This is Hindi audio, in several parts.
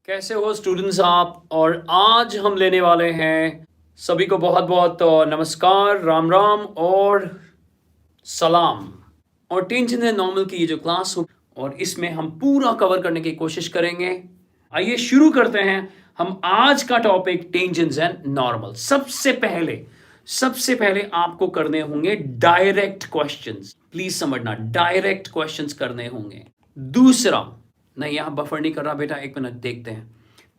कैसे हो स्टूडेंट्स आप। और आज हम लेने वाले हैं सभी को बहुत बहुत नमस्कार, राम राम और सलाम। और टेंशन है नॉर्मल की ये जो क्लास हो और इसमें हम पूरा कवर करने की कोशिश करेंगे। आइए शुरू करते हैं। हम आज का टॉपिक टेंजेंट्स एंड नॉर्मल। सबसे पहले आपको करने होंगे डायरेक्ट क्वेश्चंस। प्लीज समझना, डायरेक्ट क्वेश्चंस करने होंगे। दूसरा, नहीं यहां बफर नहीं कर रहा बेटा, एक मिनट देखते हैं।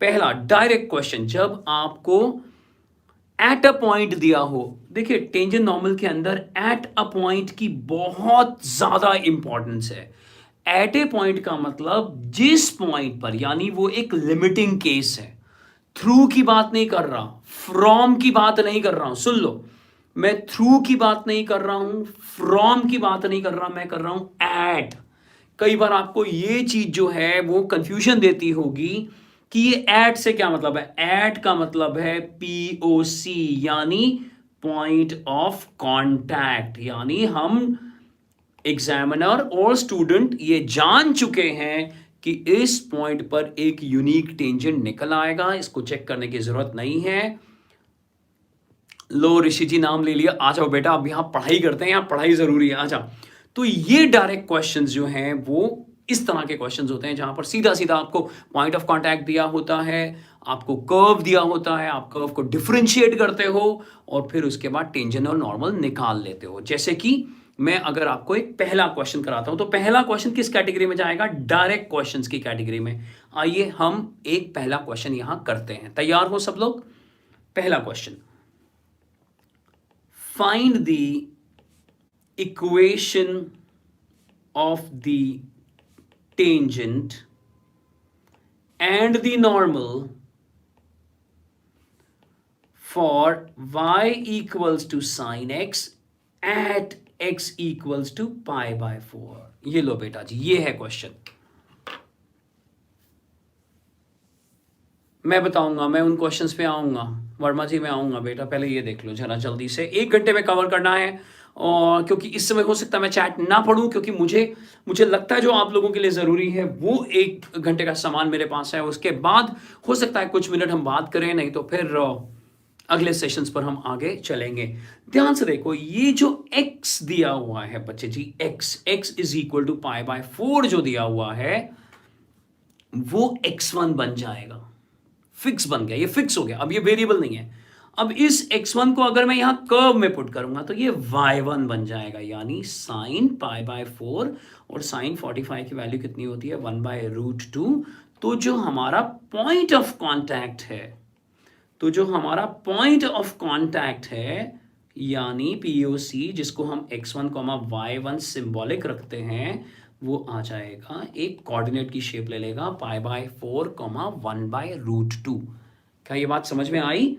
पहला डायरेक्ट क्वेश्चन, जब आपको एट अ पॉइंट दिया हो। देखिए टेंजेंट नॉर्मल के अंदर एट अ पॉइंट की बहुत ज्यादा इंपॉर्टेंस है। एट ए पॉइंट का मतलब जिस पॉइंट पर, यानी वो एक लिमिटिंग केस है। थ्रू की बात नहीं कर रहा, फ्रॉम की बात नहीं कर रहा हूं, सुन लो। मैं थ्रू की बात नहीं कर रहा हूं, फ्रॉम की बात नहीं कर रहा, मैं कर रहा हूं एट। कई बार आपको ये चीज जो है वो कंफ्यूजन देती होगी कि ये एट से क्या मतलब है। एट का मतलब है पीओसी, यानी पॉइंट ऑफ कांटेक्ट। यानी हम एग्जामिनर और स्टूडेंट ये जान चुके हैं कि इस पॉइंट पर एक यूनिक टेंजेंट निकल आएगा, इसको चेक करने की जरूरत नहीं है। लो ऋषि जी नाम ले लिया, आ जाओ बेटा, अब यहां पढ़ाई करते हैं, यहां पढ़ाई जरूरी है, आ जाओ। तो ये डायरेक्ट क्वेश्चंस जो हैं वो इस तरह के क्वेश्चंस होते हैं जहां पर सीधा सीधा आपको पॉइंट ऑफ कांटेक्ट दिया होता है, आपको कर्व दिया होता है, आप कर्व को डिफरेंशिएट करते हो और फिर उसके बाद टेंजेंट और नॉर्मल निकाल लेते हो। जैसे कि मैं अगर आपको एक पहला क्वेश्चन कराता हूं, तो पहला क्वेश्चन किस कैटेगरी में जाएगा? डायरेक्ट क्वेश्चंस की कैटेगरी में। आइए हम एक पहला क्वेश्चन यहां करते हैं। तैयार हो सब लोग? पहला question, find the equation of the tangent and the normal for y equals to sin x at x equals to pi by 4। ये लो बेटा जी, ये है क्वेश्चन। मैं बताऊंगा, मैं उन क्वेश्चंस पे आऊंगा, वर्मा जी मैं आऊंगा बेटा। पहले ये देख लो जरा जल्दी से, 1 घंटे में कवर करना है। और क्योंकि इस समय हो सकता है मैं चैट ना पढ़ूं, क्योंकि मुझे लगता है जो आप लोगों के लिए ज़रूरी है वो 1 घंटे का सामान मेरे पास है। उसके बाद हो सकता है कुछ मिनट हम बात करें, नहीं तो फिर अगले सेशंस पर हम आगे चलेंगे। ध्यान से देखो, ये जो x दिया हुआ है बच्चे जी, x is equal to pi by 4 जो दिया हुआ है वो x1 बन जाएगा। फिक्स बन गया, ये फिक्स हो गया, अब ये वेरिएबल नहीं है। अब इस x1 को अगर मैं यहां कर्व में पुट करूंगा तो ये y1 बन जाएगा, यानी साइन पाई बाय 4। और साइन 45 की वैल्यू कितनी होती है? 1/√2। तो जो हमारा पॉइंट ऑफ कांटेक्ट है, यानी पीओसी, जिसको हम x1, y1 सिंबॉलिक रखते हैं, वो आ जाएगा, एक कोऑर्डिनेट की शेप ले लेगा, पाई बाय 4, 1/√2। क्या ये बात समझ में आई?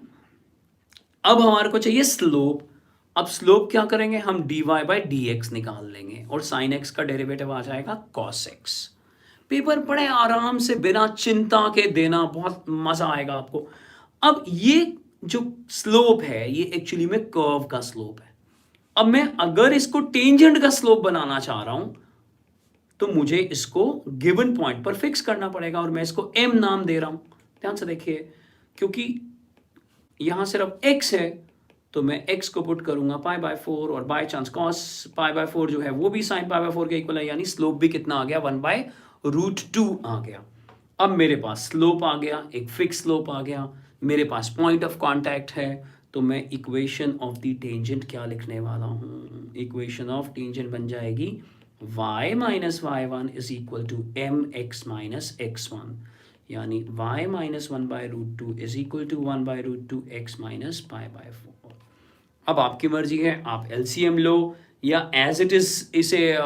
अब हमारे को चाहिए स्लोप। अब स्लोप क्या करेंगे? हम dy बाय dx निकाल लेंगे और sin x का डेरिवेटिव आ जाएगा cos x। पेपर बड़े आराम से बिना चिंता के देना, बहुत मजा आएगा आपको। अब ये जो स्लोप है ये एक्चुअली में कर्व का स्लोप है। अब मैं अगर इसको टेंजेंट का स्लोप बनाना चाह रहा हूं तो मुझे इसको गिवन पॉइंट पर फिक्स करना पड़ेगा, और मैं इसको m नाम दे रहा हूं। ध्यान से देखिए, क्योंकि यहां सिर्फ x है तो मैं x को पुट करूंगा पाई बाय 4, और by chance cos pi by 4 जो है वो भी साइन पाई बाय 4 के इक्वल है, यानी स्लोप भी कितना आ गया? 1/√2 आ गया। अब मेरे पास स्लोप आ गया, एक फिक्स स्लोप आ गया, मेरे पास पॉइंट ऑफ कांटेक्ट है, तो मैं इक्वेशन ऑफ द टेंजेंट क्या लिखने वाला हूं? इक्वेशन ऑफ टेंजेंट बन जाएगी y minus y1 is equal to mx minus x1, यानी y minus 1/√2 is equal to 1/√2 x minus pi by 4। अब आपकी मर्जी है, आप एलसीएम लो या एज इट इज इसे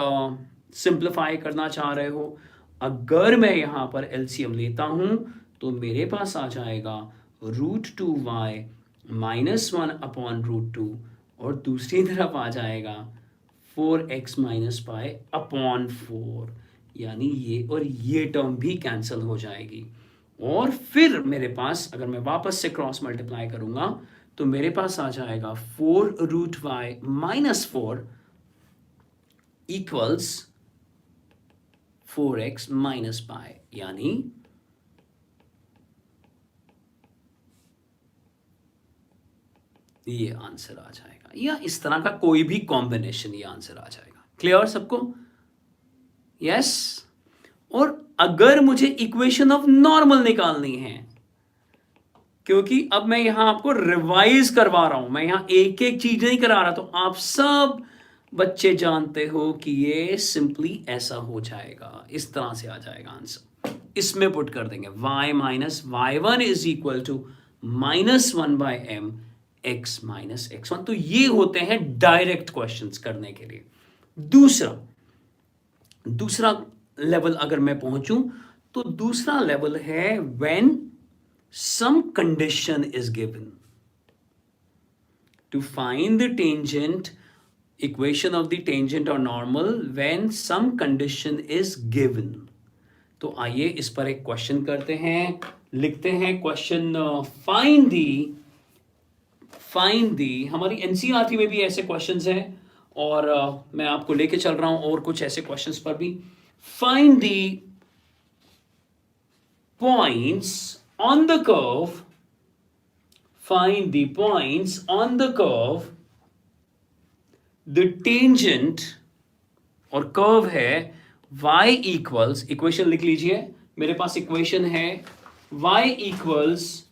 सिंप्लीफाई करना चाह रहे हो। अगर मैं यहां पर एलसीएम लेता हूं तो मेरे पास आ जाएगा √2y माइनस 1/√2, और दूसरी तरफ आ जाएगा 4x माइनस पाई अपॉन 4, यानी ये और ये टर्म भी कैंसिल हो जाएगी। और फिर मेरे पास अगर मैं वापस से क्रॉस मल्टीप्लाई करूंगा तो मेरे पास आ जाएगा 4√y minus 4 equals 4x minus pi, यानी ये आंसर आ जाएगा, या इस तरह का कोई भी कॉम्बिनेशन ये आंसर आ जाएगा। क्लियर सबको? यस। और अगर मुझे इक्वेशन ऑफ नॉर्मल निकालनी है, क्योंकि अब मैं यहां आपको रिवाइज करवा रहा हूं, मैं यहां एक एक चीज नहीं करा रहा, तो आप सब बच्चे जानते हो कि ये सिंपली ऐसा हो जाएगा, इस तरह से आ जाएगा आंसर। इसमें पुट कर देंगे y minus y one is equal to -1/m x minus x1। तो ये होते हैं डायरेक्ट क्वेश्चंस करने के लिए। दूसरा लेवल अगर मैं पहुंचूं, तो दूसरा लेवल है when some condition is given to find the tangent, equation of the tangent or normal when some condition is given। तो आइए इस पर एक क्वेश्चन करते हैं, लिखते हैं क्वेश्चन। फाइंड दी हमारी एनसीईआरटी में भी ऐसे क्वेश्चंस हैं, और मैं आपको लेके चल रहा हूं और कुछ ऐसे क्वेश्चंस पर भी। Find the points on the curve, find the points on the curve, the tangent और कर्व है y इक्वल्स, इक्वेशन लिख लीजिए, मेरे पास इक्वेशन है y equals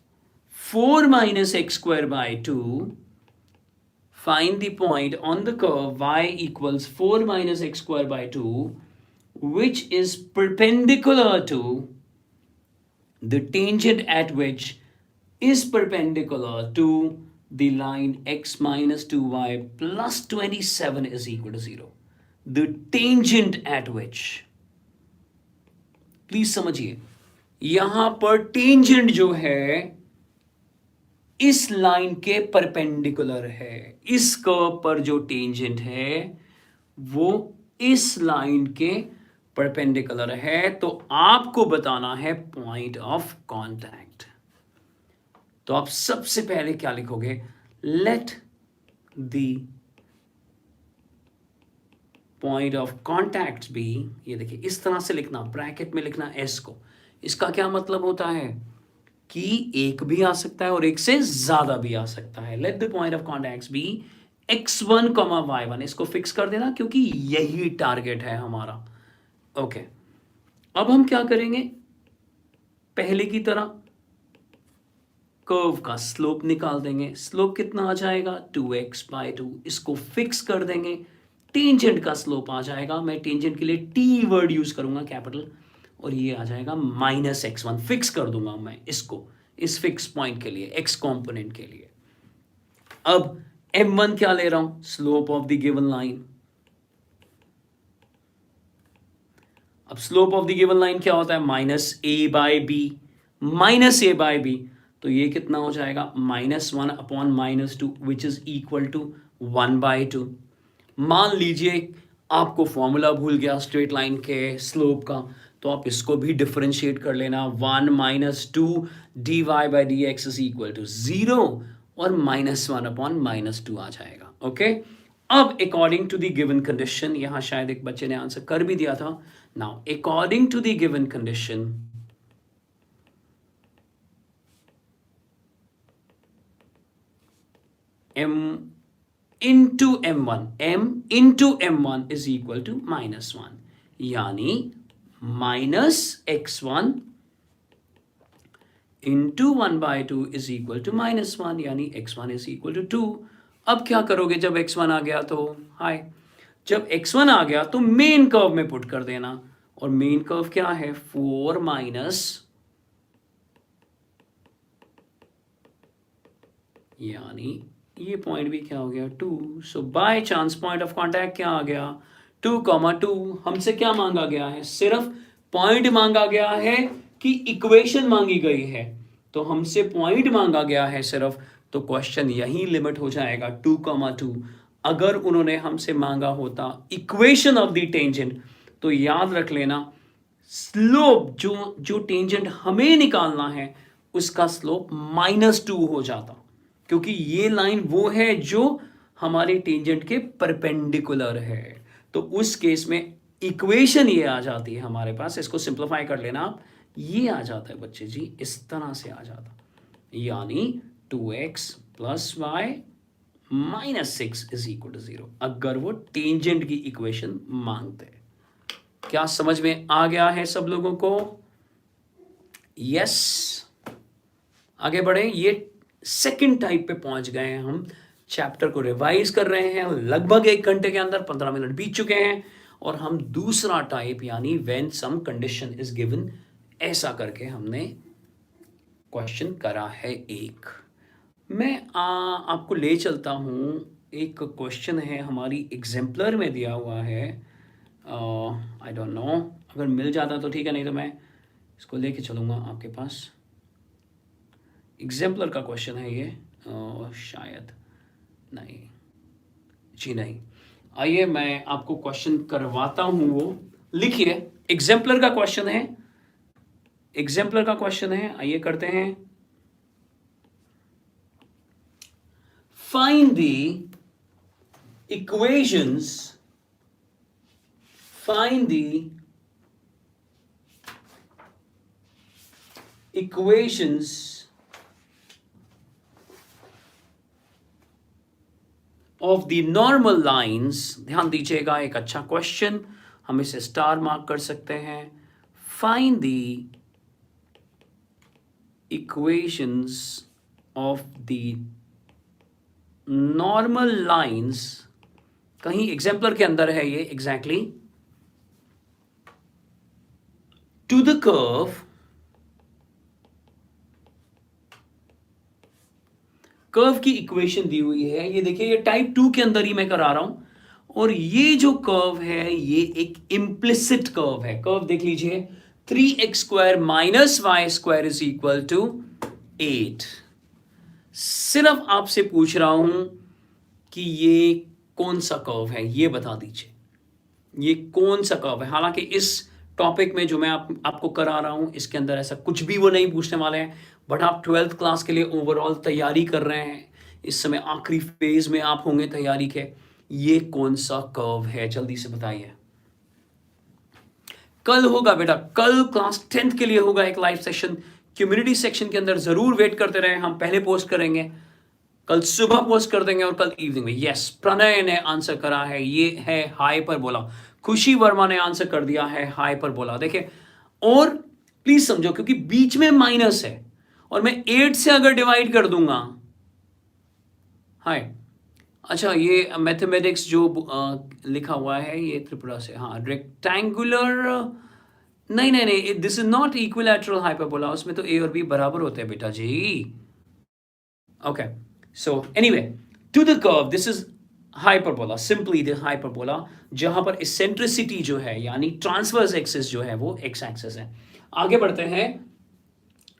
4 minus x square by 2। Find the point on the curve y equals 4 minus x square by 2 which is perpendicular to the tangent at which is perpendicular to the line x minus 2y plus 27 is equal to 0। The tangent at which, please समझिए, यहां पर टेंजेंट जो है इस लाइन के परपेंडिकुलर है, इस कर्व पर जो टेंजेंट है वो इस लाइन के परपेंडिकुलर है। तो आपको बताना है पॉइंट ऑफ कांटेक्ट। तो आप सबसे पहले क्या लिखोगे, let the point of contact be, ये देखिए इस तरह से लिखना, ब्रैकेट में लिखना एस को। इसका क्या मतलब होता है कि एक भी आ सकता है और एक से ज्यादा भी आ सकता है। Let the point of contact be x1, y1, इसको फिक्स कर देना क्योंकि यही टारगेट है हमारा। ओके, अब हम क्या करेंगे, पहले की तरह कर्व का स्लोप निकाल देंगे। स्लोप कितना आ जाएगा, 2x/2, इसको फिक्स कर देंगे। टेंजेंट का स्लोप आ जाएगा, मैं टेंजेंट के लिए t वर्ड यूज करूंगा कैपिटल, और ये आ जाएगा -x1। फिक्स कर दूंगा मैं इसको, इस फिक्स पॉइंट के लिए, x कंपोनेंट के लिए। अब m1 क्या ले रहा हूं, slope of the given line. अब slope of the given line क्या होता है, -a/b, -a/b, तो ये कितना हो जाएगा, -1/-2 विच इज इक्वल टू 1/2। मान लीजिए आपको फॉर्मूला भूल गया स्ट्रेट लाइन के स्लोप का, तो आप इसको भी डिफरेंशिएट कर लेना, 1 - 2 dy/dx इज इक्वल टू 0 और -1/-2 आ जाएगा। ओके, अब according to the given condition, यहां शायद एक बच्चे ने आंसर कर भी दिया था। Now according to the given condition, m into m1, m into m1 is equal to -1, यानी -x1 into 1/2 is equal to -1, यानी x1 is equal to 2। अब क्या करोगे जब x1 आ गया, तो जब x1 आ गया तो मेन कर्व में पुट कर देना, और मेन कर्व क्या है, 4 माइनस, यानी ये पॉइंट भी क्या हो गया, 2। So by chance point of contact क्या आ गया, 2,2। हमसे क्या मांगा गया है, सिर्फ पॉइंट मांगा गया है कि इक्वेशन मांगी गई है, तो हमसे पॉइंट मांगा गया है सिर्फ, तो क्वेश्चन यही लिमिट हो जाएगा 2,2। अगर उन्होंने हमसे मांगा होता इक्वेशन ऑफ द टेंजेंट, तो याद रख लेना स्लोप जो टेंजेंट हमें निकालना है उसका स्लोप -2 हो जाता, क्योंकि ये लाइन वो है जो हमारे टेंजेंट के परपेंडिकुलर है। तो उस केस में इक्वेशन ये आ जाती है हमारे पास, इसको सिंप्लीफाई कर लेना आप, ये आ जाता है बच्चे जी, इस तरह से आ जाता, यानी 2x + y -6 is equal to 0, अगर वो टेंजेंट की इक्वेशन मांगते हैं। क्या समझ में आ गया है सब लोगों को? यस। आगे बढ़े। ये सेकंड टाइप पे पहुंच गए हैं हम। चैप्टर को रिवाइज कर रहे हैं, लगभग 1 घंटे के अंदर 15 मिनट बीत चुके हैं, और हम दूसरा टाइप यानी when some condition is given, ऐसा करके हमने क्वेश्चन करा है एक। मैं आपको ले चलता हूँ। एक क्वेश्चन है हमारी एग्जाम्पलर में दिया हुआ है। आई डोंट नो, अगर मिल जाता तो ठीक है, नहीं तो मैं इसको लेके चलूँगा आपके पास। एग्जाम्पलर का क्वेश्चन है ये। शायद नहीं, जी नहीं। आइए मैं आपको क्वेश्चन करवाता हूँ, वो लिखिए। एग्जाम्पलर का क्वेश्चन है, एग्जाम्पलर का क्वेश्चन है, आइए करते हैं। Find the equations, find the equations of the normal lines। ध्यान दीजिएगा, एक अच्छा क्वेश्चन, हम इसे स्टार मार्क कर सकते हैं। Find the equations of the normal lines, कहीं एग्जाम्पलर के अंदर है ये exactly, to the curve, curve की इक्वेशन दी हुई है। ये देखिए, ये टाइप 2 के अंदर ही मैं करा रहा हूं, और ये जो कर्व है ये एक इम्प्लिसिट कर्व है। कर्व देख लीजिए, 3x² minus y² is equal to 8। सिर्फ आपसे पूछ रहा हूं कि ये कौन सा कर्व है, ये बता दीजिए, ये कौन सा कर्व है। हालांकि इस टॉपिक में जो मैं आपको करा रहा हूं, इसके अंदर ऐसा कुछ भी वो नहीं पूछने वाले हैं, बट आप 12th क्लास के लिए ओवरऑल तैयारी कर रहे हैं, इस समय आखिरी फेज में आप होंगे तैयारी के। ये कौन सा कर्व है, जल्दी से बताइए। कल होगा बेटा, कल क्लास 10th के लिए होगा एक लाइव सेशन, कम्युनिटी सेक्शन के अंदर जरूर वेट करते रहे, हम पहले पोस्ट करेंगे, कल सुबह पोस्ट कर देंगे और कल इवनिंग में। यस, प्रणय ने आंसर करा है, ये है हाइपरबोला। खुशी वर्मा ने आंसर कर दिया है हाइपरबोला। देखिए, और प्लीज समझो, क्योंकि बीच में माइनस है और मैं 8 से अगर डिवाइड कर दूंगा, हाय, अच्छा ये मैथमेटिक्स जो लिखा हुआ है ये त्रिपुरा से, हाँ, रेक्टेंगुलर, नहीं नहीं नहीं, this is not equilateral hyperbola, उसमें तो ए और बी बराबर होते हैं बेटा जी। Okay, so anyway, to the curve, this is hyperbola, simply the hyperbola, जहां पर इसेंट्रिसिटी जो है यानी ट्रांसवर्स एक्सिस जो है वो एक्स एक्सिस है। आगे बढ़ते हैं।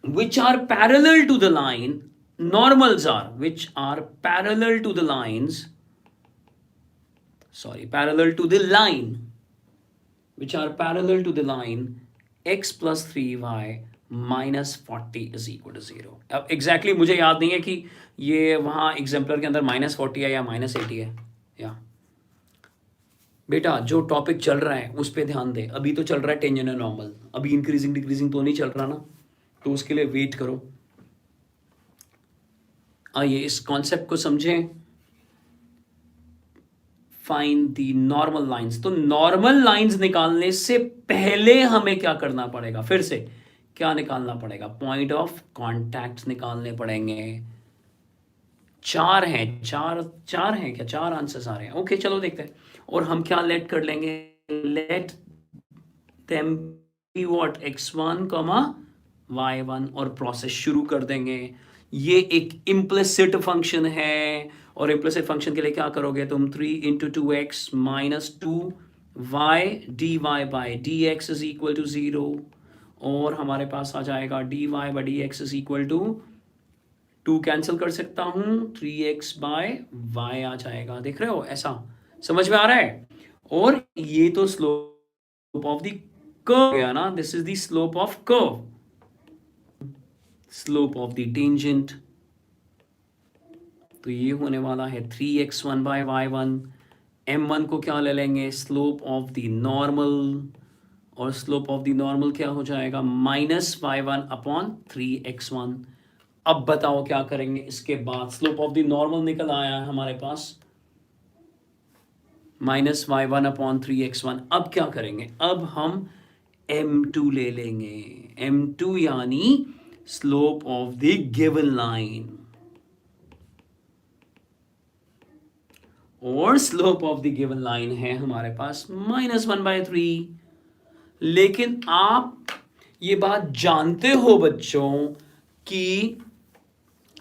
which are parallel to the line, normals are which are parallel to the lines, sorry, parallel to the line, which are parallel to the line x plus 3y minus 40 is equal to 0। अब एग्जैक्टली मुझे याद नहीं है कि ये वहाँ एग्जाम्पलर के अंदर -40 है या -80 है। या बेटा, जो टॉपिक चल रहा है उस पर ध्यान दे, अभी तो चल रहा है टेंजेंट एंड नॉर्मल, अभी इंक्रीजिंग डिक्रीजिंग तो नहीं चल रहा ना, तो उसके लिए वेट करो। आइए इस कॉन्सेप्ट को समझें। फाइंड द नॉर्मल लाइंस, तो नॉर्मल लाइंस निकालने से पहले हमें क्या करना पड़ेगा, फिर से क्या निकालना पड़ेगा, पॉइंट ऑफ कॉन्टैक्ट निकालने पड़ेंगे। चार हैं, चार हैं क्या, 4 आंसर्स आ रहे हैं। ओके, चलो देखते हैं। और हम क्या लेट कर लेंगे, let them be what, x1, y1, और प्रोसेस शुरू कर देंगे। ये एक इम्प्लिसिट फंक्शन है, और इम्प्लिसिट फंक्शन के लिए क्या करोगे तुम, 3 × 2x - 2y dy by dx is equal to 0, और हमारे पास आ जाएगा dy by dx is equal to 2 cancel कर सकता हूं, 3x by y आ जाएगा। देख रहे हो, ऐसा समझ में आ रहा है। और ये तो स्लोप ऑफ द कर्व गया ना, this is the slope of curve, slope of the tangent, तो ये होने वाला है 3x1 by y1। m1 को क्या ले लेंगे, स्लोप ऑफ द नॉर्मल, और स्लोप ऑफ द नॉर्मल क्या हो जाएगा, -y1 अपॉन 3x1। अब बताओ क्या करेंगे इसके बाद? स्लोप ऑफ द नॉर्मल निकल आया है हमारे पास -y1/3x1। अब क्या करेंगे? अब हम m2 ले लेंगे। m2 यानी slope of the given line, और slope of the given line है हमारे पास -1/3। लेकिन आप ये बात जानते हो बच्चों कि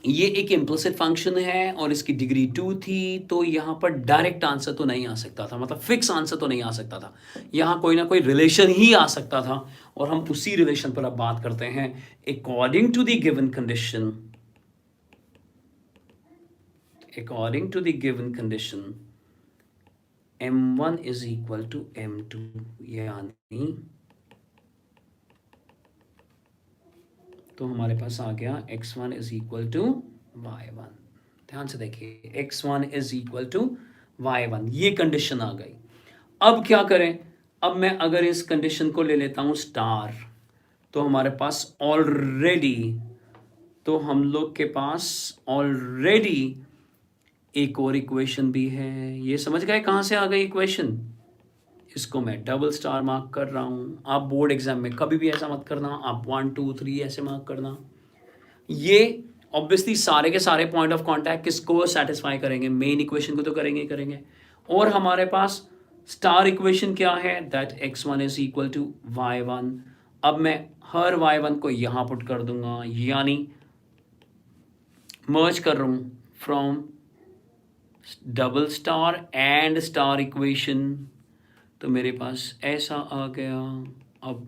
ये एक इम्प्लिसिट फंक्शन है और इसकी डिग्री 2 थी, तो यहां पर डायरेक्ट आंसर तो नहीं आ सकता था, मतलब फिक्स आंसर तो नहीं आ सकता था। यहां कोई ना कोई रिलेशन ही आ सकता था, और हम उसी रिलेशन पर अब बात करते हैं। According to the given condition, according to the given condition m1 is equal to m2, यानी तो हमारे पास आ गया x1 is equal to y1। ध्यान से देखिए, x1 is equal to y1, ये कंडीशन आ गई। अब क्या करें? अब मैं अगर इस कंडीशन को ले लेता हूं स्टार, तो हमारे पास ऑलरेडी, तो हम लोग के पास ऑलरेडी एक और इक्वेशन भी है। ये समझ गए कहाँ से आ गई इक्वेशन? इसको मैं डबल स्टार मार्क कर रहा हूँ। आप बोर्ड एग्जाम में कभी भी ऐसा मत करना, आप 1 2 3 ऐसे मार्क करना। ये ऑब्वियसली सारे के सारे पॉइंट ऑफ कांटेक्ट किसको सेटिस्फाई करेंगे? मेन इक्वेशन को तो करेंगे ही करेंगे। और हमारे पास स्टार इक्वेशन क्या है? That x1 is equal to y1। अब मैं हर y1 को यहाँ पुट कर दूंगा, यानी मर्ज कर रहा हूँ from double star and star equation, तो मेरे पास ऐसा आ गया। अब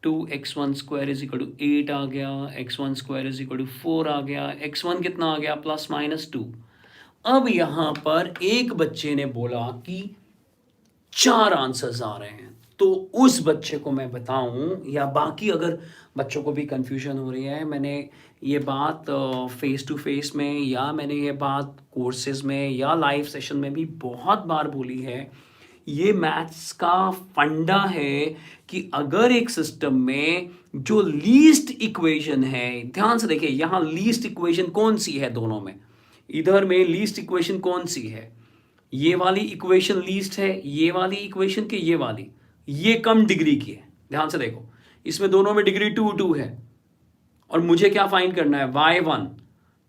2x1² इज इक्वल टू 8 आ गया, x1² इज इक्वल टू 4 आ गया, x1 कितना आ गया? +-2। अब यहां पर एक बच्चे ने बोला कि 4 आंसर्स आ रहे हैं, तो उस बच्चे को मैं बताऊं, या बाकी अगर बच्चों को भी कंफ्यूजन हो रही है, मैंने ये बात फेस टू फेस में, या मैंने ये बात कोर्सेज में या लाइव सेशन में भी बहुत बार बोली है। ये मैथ्स का फंडा है कि अगर एक सिस्टम में जो लीस्ट इक्वेशन है, ध्यान से देखिए यहां लीस्ट इक्वेशन कौन सी है दोनों में? इधर में लीस्ट इक्वेशन कौन सी है? ये वाली इक्वेशन लीस्ट है, ये वाली इक्वेशन के ये वाली, ये कम डिग्री की है। ध्यान से देखो, इसमें दोनों में डिग्री 2 2 है, और मुझे क्या फाइंड करना है? y1।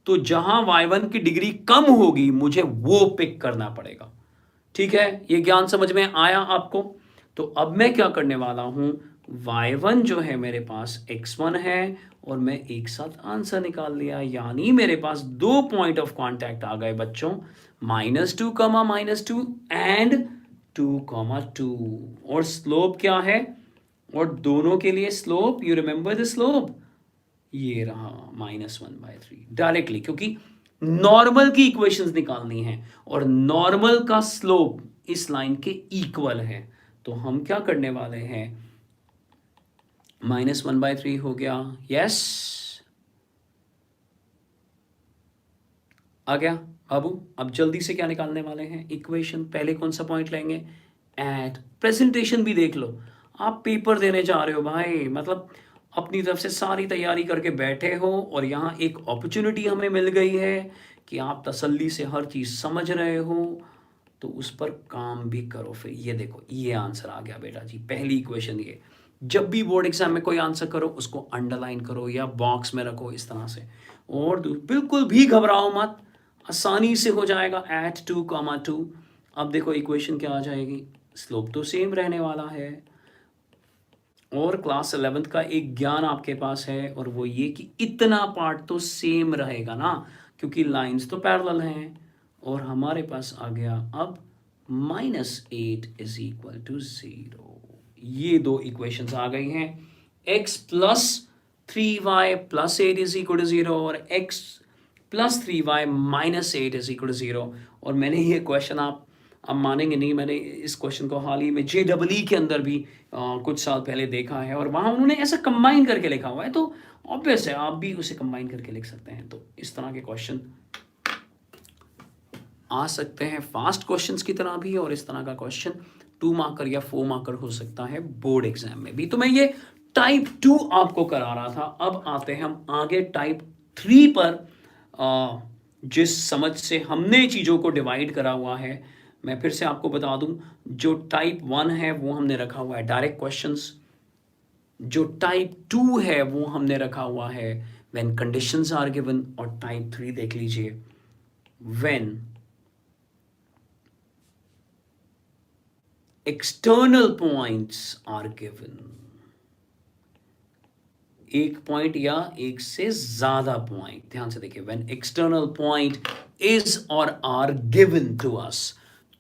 तो जहां y1 की डिग्री कम होगी मुझे वो पिक करना पड़ेगा। ठीक है, ये ज्ञान समझ में आया आपको? तो अब मैं क्या करने वाला हूं, y1 जो है मेरे पास x1 है, और मैं एक साथ आंसर निकाल लिया, यानी मेरे पास 2 पॉइंट ऑफ कांटेक्ट आ गए बच्चों, -2, एंड 2, 2। और स्लोप क्या है? और दोनों के लिए slope, you remember the slope, ये रहा -1/3 डायरेक्टली, क्योंकि नॉर्मल की इक्वेशंस निकालनी है और नॉर्मल का स्लोप इस लाइन के इक्वल है। तो हम क्या करने वाले हैं, -1/3 हो गया, यस आ गया बाबू। अब जल्दी से क्या निकालने वाले हैं इक्वेशन? पहले कौन सा पॉइंट लेंगे? एट। प्रेजेंटेशन भी देख लो, आप पेपर देने जा रहे हो भाई, मतलब अपनी तरफ से सारी तैयारी करके बैठे हो, और यहाँ एक अपॉर्चुनिटी हमें मिल गई है कि आप तसल्ली से हर चीज़ समझ रहे हो, तो उस पर काम भी करो। फिर ये देखो, ये आंसर आ गया बेटा जी, पहली इक्वेशन ये। जब भी बोर्ड एग्जाम में कोई आंसर करो उसको अंडरलाइन करो या बॉक्स में रखो इस तरह से, और बिल्कुल भी घबराओ मत, आसानी से हो जाएगा। एट 2, 2। अब देखो इक्वेशन क्या आ जाएगी, स्लोप तो सेम रहने वाला है, और क्लास 11th का एक ज्ञान आपके पास है, और वो ये कि इतना पार्ट तो सेम रहेगा ना, क्योंकि लाइंस तो पैरेलल हैं। और हमारे पास आ गया अब -8 इज इक्वल टू 0। ये दो इक्वेशंस आ गई हैं, x plus 3y plus 8 is equal to 0, और x plus 3y minus 8 is equal to 0। और मैंने ये क्वेश्चन, आप मानेंगे नहीं, मैंने इस क्वेश्चन को हाल ही में JEE के अंदर भी कुछ साल पहले देखा है, और वहाँ उन्होंने ऐसा कंबाइन करके लिखा हुआ है, तो ऑब्वियस है आप भी उसे कंबाइन करके लिख सकते हैं। तो इस तरह के क्वेश्चन आ सकते हैं फास्ट क्वेश्चंस की तरह भी, और इस तरह का क्वेश्चन 2 मार्कर या 4 मार्कर हो सकता है बोर्ड एग्जाम में भी। तो मैं ये टाइप 2 आपको करा रहा था। अब आते हैं हम आगे टाइप 3 पर जिस समझ से हमने चीज़ों को डिवाइड करा हुआ है, मैं फिर से आपको बता दूं, जो टाइप 1 है वो हमने रखा हुआ है डायरेक्ट क्वेश्चंस, जो टाइप 2 है वो हमने रखा हुआ है व्हेन कंडीशंस आर गिवन, और टाइप 3 देख लीजिए when external points are given, एक पॉइंट या एक से ज्यादा पॉइंट, ध्यान से देखिए, व्हेन एक्सटर्नल पॉइंट इज और आर गिवन टू अस,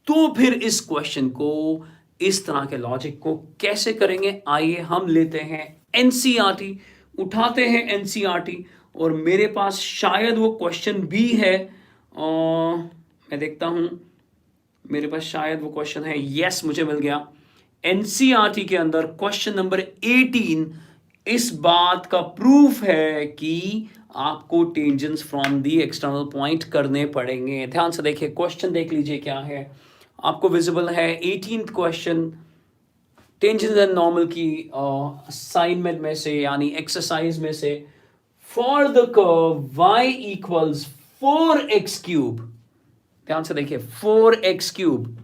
तो फिर इस क्वेश्चन को, इस तरह के लॉजिक को कैसे करेंगे, आइए हम लेते हैं एनसीईआरटी, उठाते हैं एनसीईआरटी, और मेरे पास शायद वो क्वेश्चन भी है, मैं देखता हूं, मेरे पास शायद वो क्वेश्चन है, यस मुझे मिल गया। एनसीईआरटी के अंदर क्वेश्चन नंबर 18 इस बात का प्रूफ है कि आपको tangents from the external point करने पड़ेंगे। ध्यान से देखिए, क्वेश्चन देख लीजिए क्या है, आपको विजिबल है 18th question tangents and normal की असाइनमेंट में से, यानी एक्सरसाइज में से, for the curve y equals 4x cube, ध्यान से देखिए 4x cube,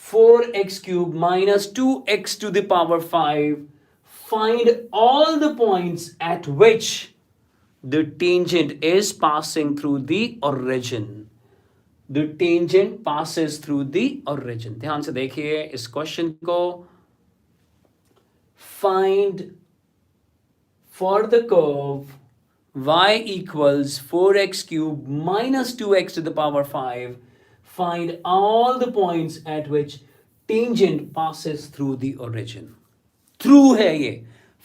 4x cube minus 2x to the power 5, find all the points at which the tangent is passing through the origin. The tangent passes through the origin. ध्यान से देखिए इस क्वेश्चन को, find for the curve y equals 4x cube minus 2x to the power 5, find all the points at which tangent passes through the origin. Through है ये,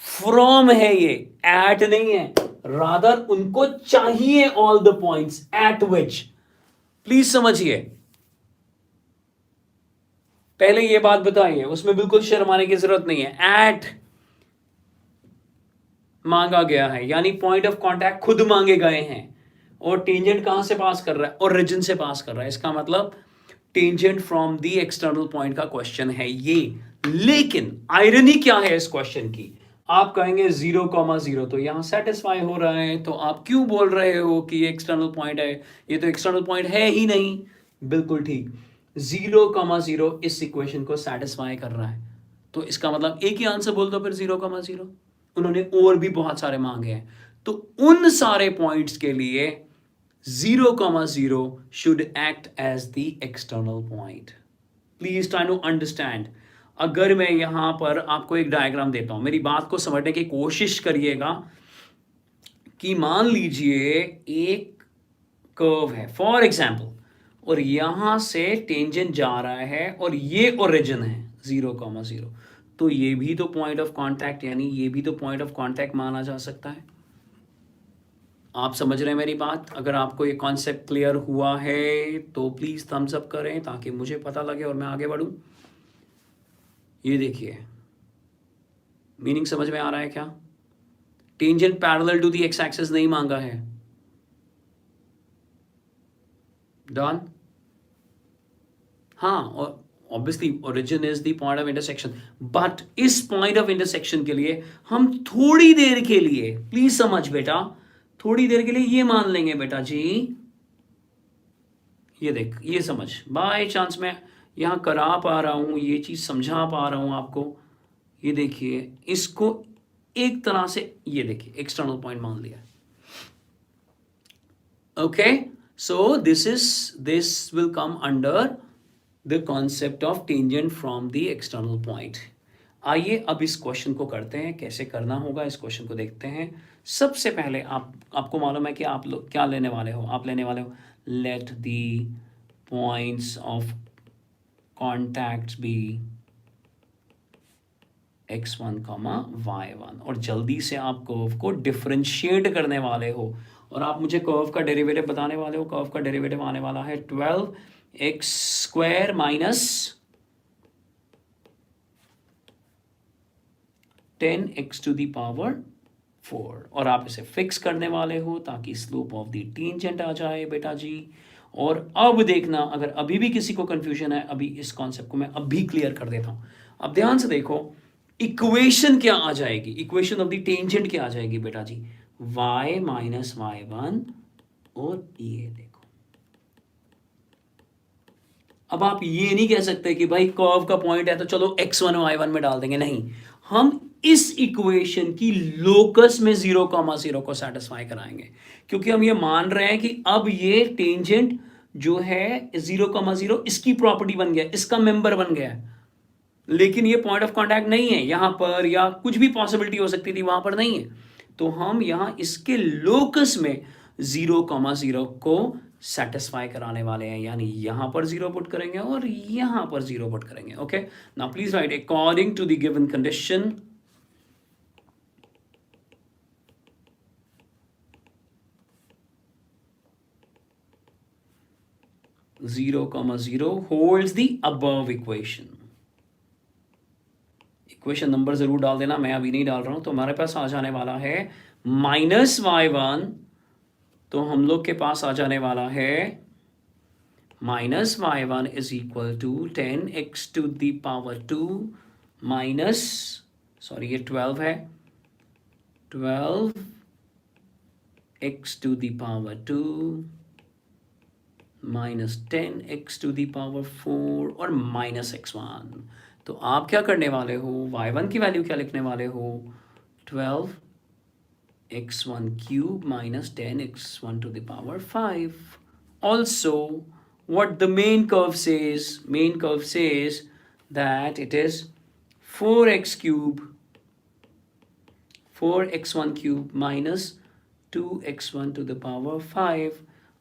फ्रॉम है ये, एट नहीं है, रादर उनको चाहिए all the points at which, please समझिए, पहले ये बात बताइए, उसमें बिल्कुल शर्माने की जरूरत नहीं है, एट मांगा गया है, यानी पॉइंट ऑफ कांटेक्ट खुद मांगे गए हैं, और टेंजेंट कहां से पास कर रहा है, ओरिजिन से पास कर रहा है, इसका मतलब tangent from the external point का क्वेश्चन है ये। लेकिन आयरनी क्या है इस क्वेश्चन की, आप कहेंगे 0,0 तो यहां सेटिस्फाई हो रहा है, तो आप क्यों बोल रहे हो कि ये एक्सटर्नल पॉइंट है, ये तो एक्सटर्नल पॉइंट है ही नहीं। बिल्कुल ठीक, 0,0 इस इक्वेशन को सेटिस्फाई कर रहा है, तो इसका मतलब एक ही आंसर बोल दो फिर 0,0। उन्होंने और भी बहुत सारे मांगे हैं, तो उन सारे पॉइंट्स के लिए 0,0 should act as the external point. Please try to understand. अगर मैं यहां पर आपको एक डायग्राम देता हूं, मेरी बात को समझने की कोशिश करिएगा, कि मान लीजिए एक कर्व है फॉर एग्जाम्पल, और यहां से टेंजेंट जा रहा है, और ये ओरिजिन है 0,0, तो ये भी तो पॉइंट ऑफ कांटेक्ट, यानी ये भी तो पॉइंट ऑफ कांटेक्ट माना जा सकता है। आप समझ रहे हैं मेरी बात? अगर आपको ये कॉन्सेप्ट क्लियर हुआ है तो प्लीज थम्स अप करें, ताकि मुझे पता लगे और मैं आगे बढ़ूं। ये देखिए, मीनिंग समझ में आ रहा है क्या? Tangent parallel to the x axis नहीं मांगा है, डन। हाँ, और obviously origin is the point of intersection, but इस पॉइंट ऑफ इंटरसेक्शन के लिए हम थोड़ी देर के लिए, प्लीज समझ बेटा, थोड़ी देर के लिए ये मान लेंगे बेटा जी, ये देख, ये समझ, बाय चांस मैं यहां करा पा रहा हूं, ये चीज समझा पा रहा हूं आपको। ये देखिए, इसको एक तरह से, ये देखिए एक्सटर्नल पॉइंट मान लिया, okay. So this will come under the concept of tangent from the external point. आइए अब इस क्वेश्चन को करते हैं, कैसे करना होगा इस क्वेश्चन को देखते हैं। सबसे पहले आपको मालूम है कि आप लोग क्या लेने वाले हो, आप लेने वाले हो let the points of contact be x1, y1, और जल्दी से आप कर्व को डिफरेंशिएट करने वाले हो, और आप मुझे कर्व का डेरिवेटिव बताने वाले हो। कर्व का डेरिवेटिव आने वाला है 12x² minus 10x to the power 4, और आप इसे फिक्स करने वाले हो ताकि स्लोप ऑफ द टेंजेंट आ जाए बेटा जी। और अब देखना, अगर अभी भी किसी को कंफ्यूजन है, अभी इस कॉन्सेप्ट को मैं अभी क्लियर कर देता हूं। अब ध्यान से देखो, इक्वेशन क्या आ जाएगी, इक्वेशन ऑफ द टेंजेंट क्या आ जाएगी बेटा जी, y माइनस y1 और ये देखो। अब आप ये नहीं कह सकते कि भाई कर्व का पॉइंट है तो चलो x1 y1 में डाल देंगे, नहीं, हम इस इक्वेशन की लोकस में 0,0 को सेटिस्फाई कराएंगे, क्योंकि हम ये मान रहे हैं कि अब ये टेंजेंट जो है 0,0 इसकी प्रॉपर्टी बन गया, इसका मेंबर बन गया, लेकिन ये पॉइंट ऑफ कांटेक्ट नहीं है यहां पर, या कुछ भी पॉसिबिलिटी हो सकती थी वहां पर नहीं है, तो हम यहां इसके लोकस में 0,0 को सेटिस्फाई कराने वाले हैं, यानी यहां पर 0 पुट करेंगे और यहां पर 0 पुट करेंगे। Okay, now please write according to the given condition 0,0 holds the above equation। Equation number जरूर डाल देना, मैं अभी नहीं डाल रहा हूं। तो हमारे पास आ जाने वाला है -y1, तो हम लोग के पास आ जाने वाला है -y1 is equal to 10x to the power 2 minus, sorry ये 12 है, 12x to the power 2 minus 10x to the power 4 और माइनस x1। तो आप क्या करने वाले हो, y1 की वैल्यू क्या लिखने वाले हो, 12x1 cube minus 10x1 to the power 5। Also, what the main curve says that it is 4x cube 4x1 cube minus 2x1 to the power 5।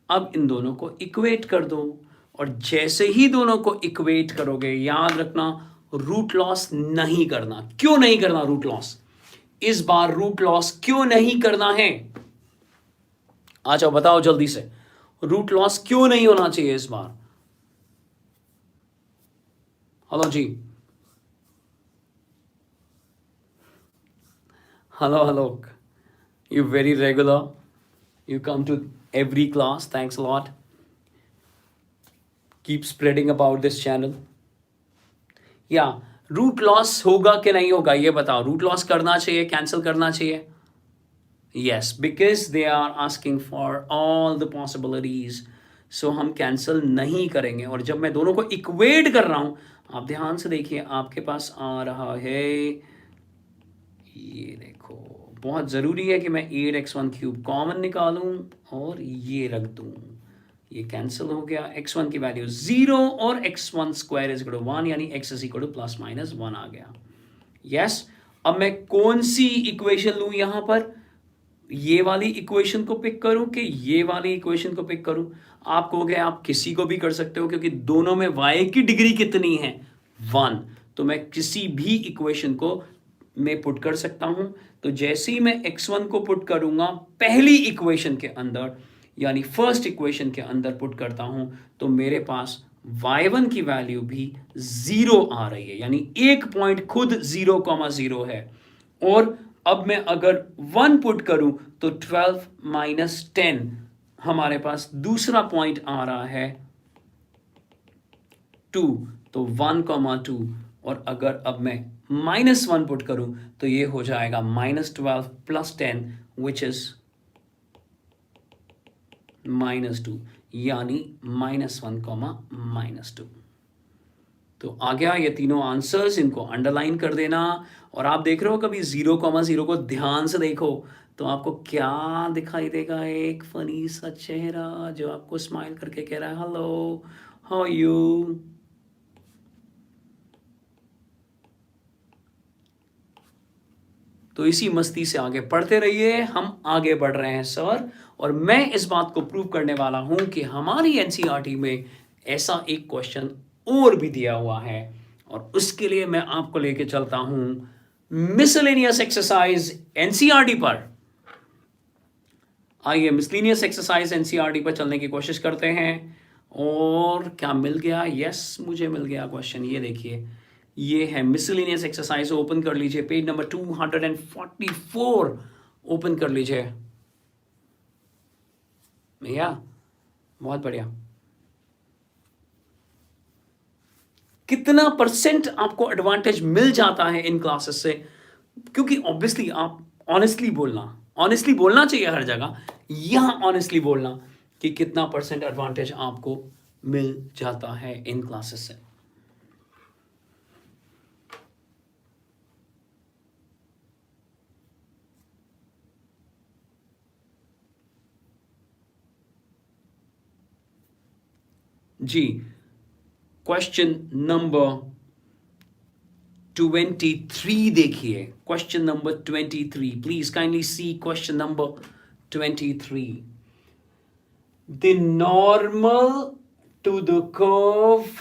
अब इन दोनों को इक्वेट कर दो, और जैसे ही दोनों को इक्वेट करोगे, याद रखना रूट लॉस नहीं करना। क्यों नहीं करना रूट लॉस? इस बार रूट लॉस क्यों नहीं करना है? आ जाओ बताओ जल्दी से, रूट लॉस क्यों नहीं होना चाहिए इस बार? हेलो जी, hello, you very regular, you come to every class, thanks a lot, keep spreading about this channel। या रूट लॉस होगा कि नहीं होगा ये बताओ, रूट लॉस करना चाहिए, कैंसिल करना चाहिए? yes, because they are asking for all the possibilities, so हम कैंसिल नहीं करेंगे। और जब मैं दोनों को इक्वेट कर रहा हूं, आप ध्यान से देखिए, आपके पास आ रहा है, ये देखो, बहुत ज़रूरी है कि मैं 8x1 क्यूब कॉमन निकालूं और ये रख दूं, ये कैंसिल हो गया, x1 की वैल्यू 0 और x1 square is equal to 1, यानी x is equal two plus minus 1 आ गया। यस, अब मैं कौन सी इक्वेशन लूं यहां पर? ये वाली इक्वेशन को पिक करूं कि ये वाली इक्वेशन को पिक करूं? आप कहोगे आप किसी को भी कर सकते हो, क्योंकि दोनों में y की डिग्री कितनी है, 1, तो मैं किसी भी इक्वेशन को मैं पुट कर सकता हूं। तो जैसे ही मैं x1 को पुट करूंगा पहली इक्वेशन के अंदर, यानी फर्स्ट इक्वेशन के अंदर पुट करता हूं, तो मेरे पास y1 की वैल्यू भी 0 आ रही है, यानी एक पॉइंट खुद 0,0 है। और अब मैं अगर 1 पुट करूं तो 12 माइनस 10, हमारे पास दूसरा पॉइंट आ रहा है 2, तो 1,2, और अगर अब मैं -1 पुट करूं तो ये हो जाएगा -12 प्लस 10 विच इज -2, यानी -1, -2। तो आ गया ये तीनों आंसर्स, इनको अंडरलाइन कर देना। और आप देख रहे हो कभी 0,0 को ध्यान से देखो तो आपको क्या दिखाई देगा, एक फनी सा चेहरा जो आपको स्माइल करके कह रहा है हेलो हाउ आर यू। तो इसी मस्ती से आगे पढ़ते रहिए, हम आगे बढ़ रहे हैं सर, और मैं इस बात को प्रूव करने वाला हूं कि हमारी एनसीईआरटी में ऐसा एक क्वेश्चन और भी दिया हुआ है, और उसके लिए मैं आपको लेके चलता हूं मिसलेनियस एक्सरसाइज एनसीईआरटी पर। आइए मिसलेनियस एक्सरसाइज एनसीईआरटी पर चलने की कोशिश करते हैं। और क्या मिल गया? यस, मुझे मिल गया क्वेश्चन, ये देखिए, ये है मिसलेनियस एक्सरसाइज। ओपन कर लीजिए, पेज नंबर 244 ओपन कर लीजिए भैया, बहुत बढ़िया। कितना % आपको एडवांटेज मिल जाता है इन क्लासेस से? क्योंकि ऑब्वियसली आप ऑनेस्टली बोलना, ऑनेस्टली बोलना चाहिए हर जगह, यहां ऑनेस्टली बोलना कि कितना परसेंट एडवांटेज आपको मिल जाता है इन क्लासेस से। जी, क्वेश्चन नंबर 23 देखिए, question number 23, please kindly C question number 23। The normal to the curve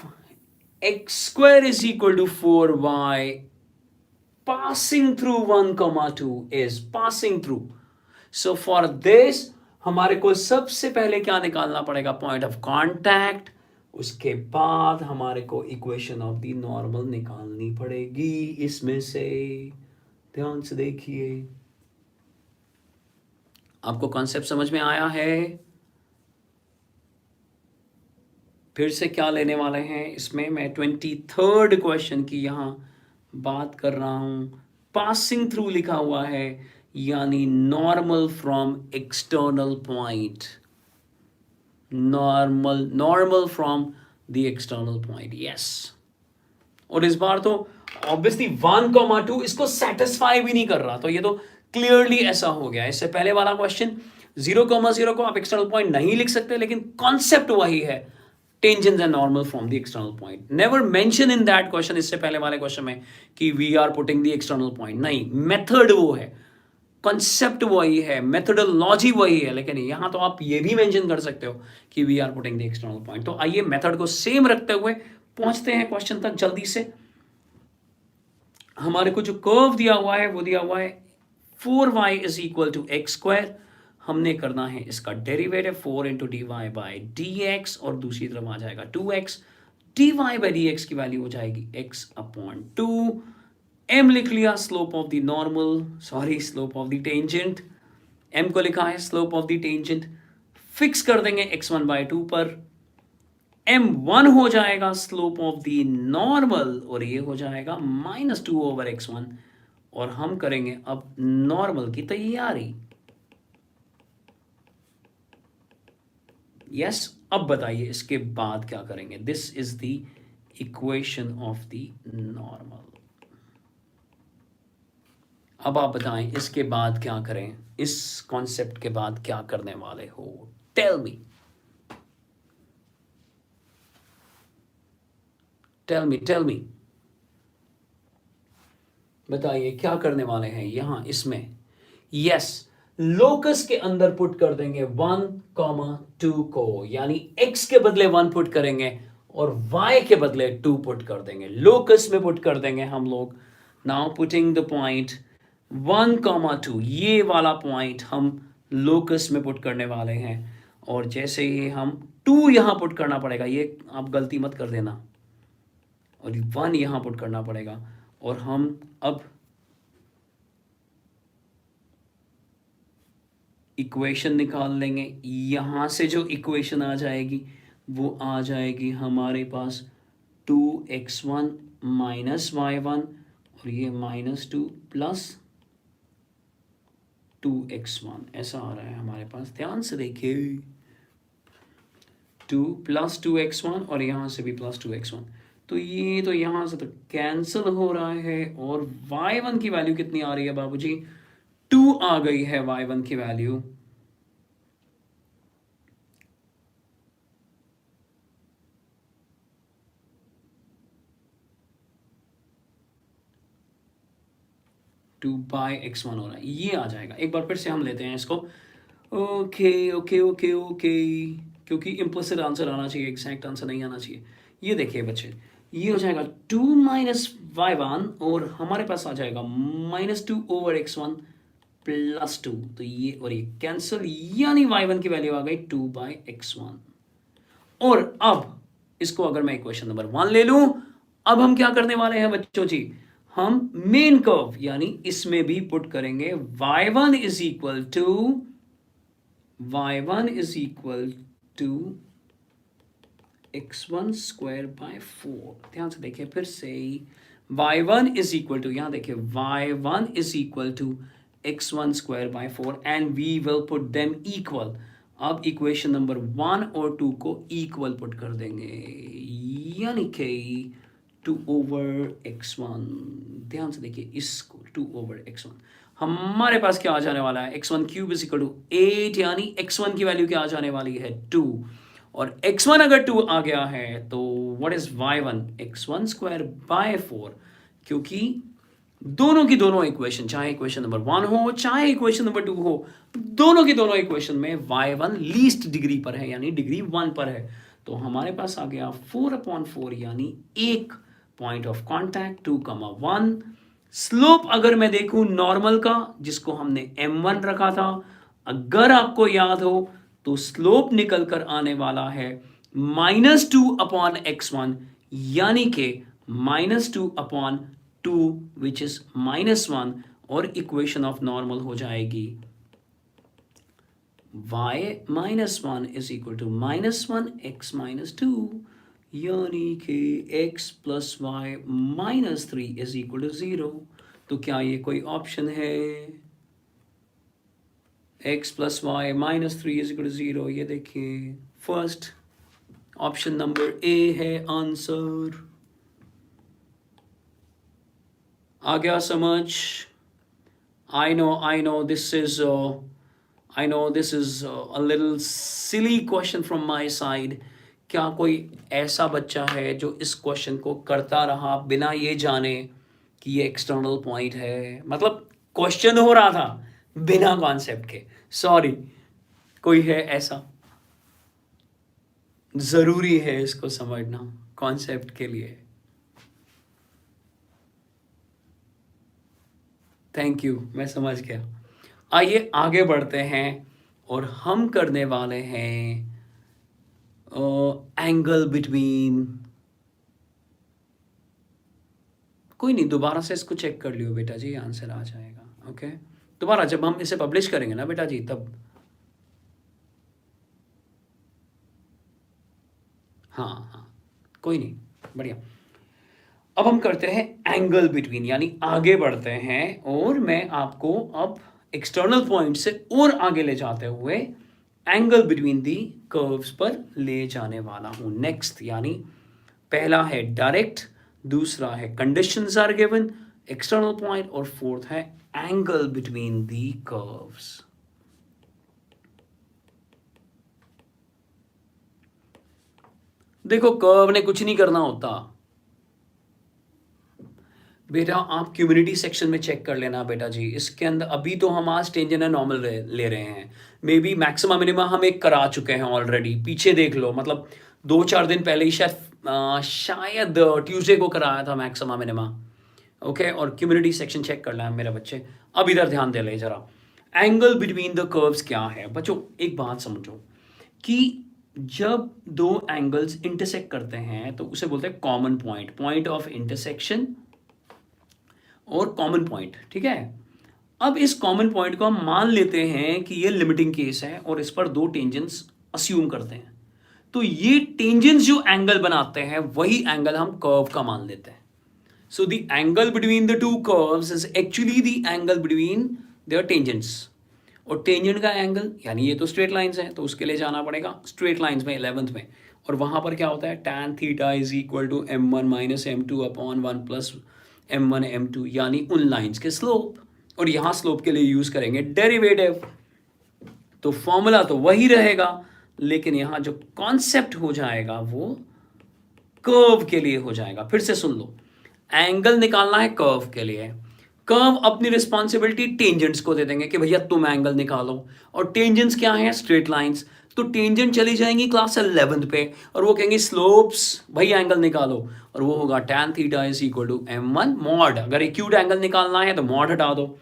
x square is equal to 4y passing through 1 comma 2 is passing through. So for this हमारे को सबसे पहले क्या निकालना पड़ेगा, पॉइंट ऑफ कांटेक्ट, उसके बाद हमारे को इक्वेशन ऑफ द नॉर्मल निकालनी पड़ेगी इसमें से। ध्यान से देखिए, आपको कॉन्सेप्ट समझ में आया है? फिर से क्या लेने वाले हैं इसमें, मैं 23rd क्वेश्चन की यहां बात कर रहा हूं। पासिंग थ्रू लिखा हुआ है, यानी normal from external point, normal from the external point, yes. और इस बार तो ऑब्वियसली 1,2 इसको सेटिस्फाई भी नहीं कर रहा, तो ये तो क्लियरली ऐसा हो गया। इससे पहले वाला क्वेश्चन 0,0 को आप एक्सटर्नल पॉइंट नहीं लिख सकते, लेकिन कॉन्सेप्ट वही है, tangents and normal from the external point. Never mention in that question, इससे पहले वाले क्वेश्चन में, कि we are putting the external point, नहीं, मेथड वो है, कॉन्सेप्ट वही है, मेथडोलॉजी वही है, लेकिन यहां तो आप ये भी मेंशन कर सकते हो कि we are putting the external point. तो आइए मेथड को सेम रखते हुए पहुंचते हैं क्वेश्चन तक जल्दी से। हमारे को जो कर्व दिया हुआ है वो दिया हुआ है 4y is equal to x square. हमने करना है इसका derivative 4 into d y by d x, और दूसरी तरफ आ जाएगा 2x, d y by d x की वैल्यू हो जाएगी x अपॉन 2। m लिख लिया slope of the normal, sorry slope of the tangent, m को लिखा है slope of the tangent, fix कर देंगे x1 बाई 2 पर, m1 हो जाएगा स्लोप ऑफ द नॉर्मल, और ये हो जाएगा -2 ओवर x1, और हम करेंगे अब नॉर्मल की तैयारी। यस, अब बताइए इसके बाद क्या करेंगे। This is the equation of the normal. अब आप बताएं इसके बाद क्या करें, इस कॉन्सेप्ट के बाद क्या करने वाले हो, tell me, tell me, tell me, बताइए क्या करने वाले हैं यहां इसमें। यस, लोकस के अंदर पुट कर देंगे 1,2 को, यानी x के बदले 1 पुट करेंगे और y के बदले 2 पुट कर देंगे, लोकस में पुट कर देंगे हम लोग। नाउ पुटिंग द पॉइंट 1,2, ये वाला पॉइंट हम लोकस में पुट करने वाले हैं, और जैसे ही हम 2 यहां पुट करना पड़ेगा, ये आप गलती मत कर देना, और 1 यहां पुट करना पड़ेगा, और हम अब इक्वेशन निकाल लेंगे। यहां से जो इक्वेशन आ जाएगी वो आ जाएगी हमारे पास 2x1 माइनस y1, और ये -2 प्लस 2x1, ऐसा आ रहा है हमारे पास। ध्यान से देखिए, 2 प्लस 2x1 और यहां से भी प्लस 2x1, तो ये तो यहां से तो कैंसिल हो रहा है, और y1 की वैल्यू कितनी आ रही है बाबूजी, 2 आ गई है y1 की वैल्यू। टू बाई x1 हो रहा है, ये आ जाएगा। एक बार फिर से हम लेते हैं इसको। ओके ओके ओके ओके, क्योंकि इम्प्लिसिट आंसर आना चाहिए, एग्जैक्ट आंसर नहीं आना चाहिए। ये देखिए बच्चे, ये हो जाएगा 2 माइनस y1, और हमारे पास आ जाएगा -2 ओवर x1 प्लस 2, तो ये और ये कैंसिल, यानी y1 की वैल्यू आ गई 2 बाई x1। और अब इसको अगर मैं इक्वेशन नंबर 1 ले लूं, अब हम क्या करने वाले हैं बच्चों जी, हम मेन कर्व यानी इसमें भी पुट करेंगे y1 is equal to x1 square by 4। ध्यान से देखिए फिर से, y1 इज इक्वल टू, यहां देखिए y1 is equal to x1 square by 4 and we will put them equal. अब इक्वेशन नंबर 1 और 2 को इक्वल पुट कर देंगे, यानी कि 2/x1। ध्यान से देखिए इसको, 2/x1 हमारे पास क्या आ जाने वाला है, x1 cube is equal to 8, यानी x1 की वैल्यू क्या आ जाने वाली है 2, और x1 अगर 2 आ गया है तो what is y1, x1 square by 4, क्योंकि दोनों की दोनों इक्वेशन, चाहे इक्वेशन नंबर 1 हो चाहे इक्वेशन नंबर 2 हो, दोनों की दोनों इक्वेशन में y1 लीस्ट डिग्री पर है, यानी डिग्री 1 पर है। तो हमारे पास आ गया 4/4, यानी एक पॉइंट ऑफ कांटेक्ट 2,1। स्लोप अगर मैं देखूं नॉर्मल का, जिसको हमने m1 रखा था, अगर आपको याद हो तो स्लोप निकल कर आने वाला है -2/x1, यानी कि -2/2 विच इज -1, और इक्वेशन ऑफ नॉर्मल हो जाएगी y -1 is equal to -1 x -2, यानी कि x plus y -3 is equal to 0। तो क्या ये कोई ऑप्शन है, x plus y -3 is equal to 0? ये देखिए फर्स्ट ऑप्शन नंबर ए है आंसर। आ गया समझ? I know this is a little silly question from my side. क्या कोई ऐसा बच्चा है जो इस क्वेश्चन को करता रहा बिना ये जाने कि ये एक्सटर्नल पॉइंट है? मतलब क्वेश्चन हो रहा था बिना कॉन्सेप्ट के। सॉरी, कोई है ऐसा? जरूरी है इसको समझना कॉन्सेप्ट के लिए। थैंक यू, मैं समझ गया। आइए आगे बढ़ते हैं और हम करने वाले हैं एंगल बिटवीन। कोई नहीं, दोबारा से इसको चेक कर लियो बेटा जी, आंसर आ जाएगा। ओके, दोबारा जब हम इसे पब्लिश करेंगे ना बेटा जी, तब। हाँ, कोई नहीं, बढ़िया। अब हम करते हैं एंगल बिटवीन, यानी आगे बढ़ते हैं, और मैं आपको अब एक्सटर्नल पॉइंट से और आगे ले जाते हुए एंगल बिटवीन दी कर्व्स पर ले जाने वाला हूं नेक्स्ट। यानी पहला है डायरेक्ट, दूसरा है conditions are given, external point, और फोर्थ है एंगल बिटवीन दी कर्व्स। देखो, कर्व ने कुछ नहीं करना होता बेटा, आप कम्युनिटी सेक्शन में चेक कर लेना बेटा जी। इसके अंदर अभी तो हम आज टेंजेंट एंड नॉर्मल ले रहे हैं, मे बी मैक्सिमम मिनिमा हम एक करा चुके हैं ऑलरेडी। पीछे देख लो, मतलब 2-4 दिन पहले ही शायद ट्यूसडे को कराया था मैक्सिमम मिनिमा। ओके, और कम्युनिटी सेक्शन चेक कर लें मेरे बच्चे। अब इधर ध्यान दे ले जरा, एंगल बिटवीन द कर्व्स क्या है बच्चों। एक बात समझो कि जब दो एंगल्स इंटरसेक्ट करते हैं तो उसे बोलते हैं common point, point of intersection और कॉमन पॉइंट। ठीक है, अब इस कॉमन पॉइंट को हम मान लेते हैं कि ये लिमिटिंग केस है और इस पर दो टेंजेंट्स अस्यूम करते हैं। तो ये टेंजेंट्स जो एंगल बनाते हैं वही एंगल हम कर्व का मान लेते हैं। So the angle between the two curves is actually the angle between their tangents. और टेंजेंट का एंगल, यानी ये तो स्ट्रेट लाइंस हैं, तो उसके लिए जाना पड़ेगा स्ट्रेट लाइंस में 11th में, और वहां पर क्या होता है, tan theta is equal to m1 - m2 upon 1 plus m1 m2, यानी उन लाइंस के स्लोप। और यहां स्लोप के लिए यूज करेंगे डेरिवेटिव, तो फॉर्मूला तो वही रहेगा, लेकिन यहां जो कॉन्सेप्ट हो जाएगा वो कर्व के लिए हो जाएगा। फिर से सुन लो, एंगल निकालना है कर्व के लिए, कर्व अपनी रिस्पॉन्सिबिलिटी टेंजेंट्स को दे देंगे कि भैया तुम एंगल निकालो, और टेंजेंट्स क्या है, स्ट्रेट लाइंस। तो टेंजेंट चली जाएंगी क्लास 11th पे और वो कहेंगे स्लोप्स भाई एंगल निकालो, और वो होगा tan theta is equal to m1 mod. अगर एक्यूट एंगल निकालना है तो मॉड हटा दो,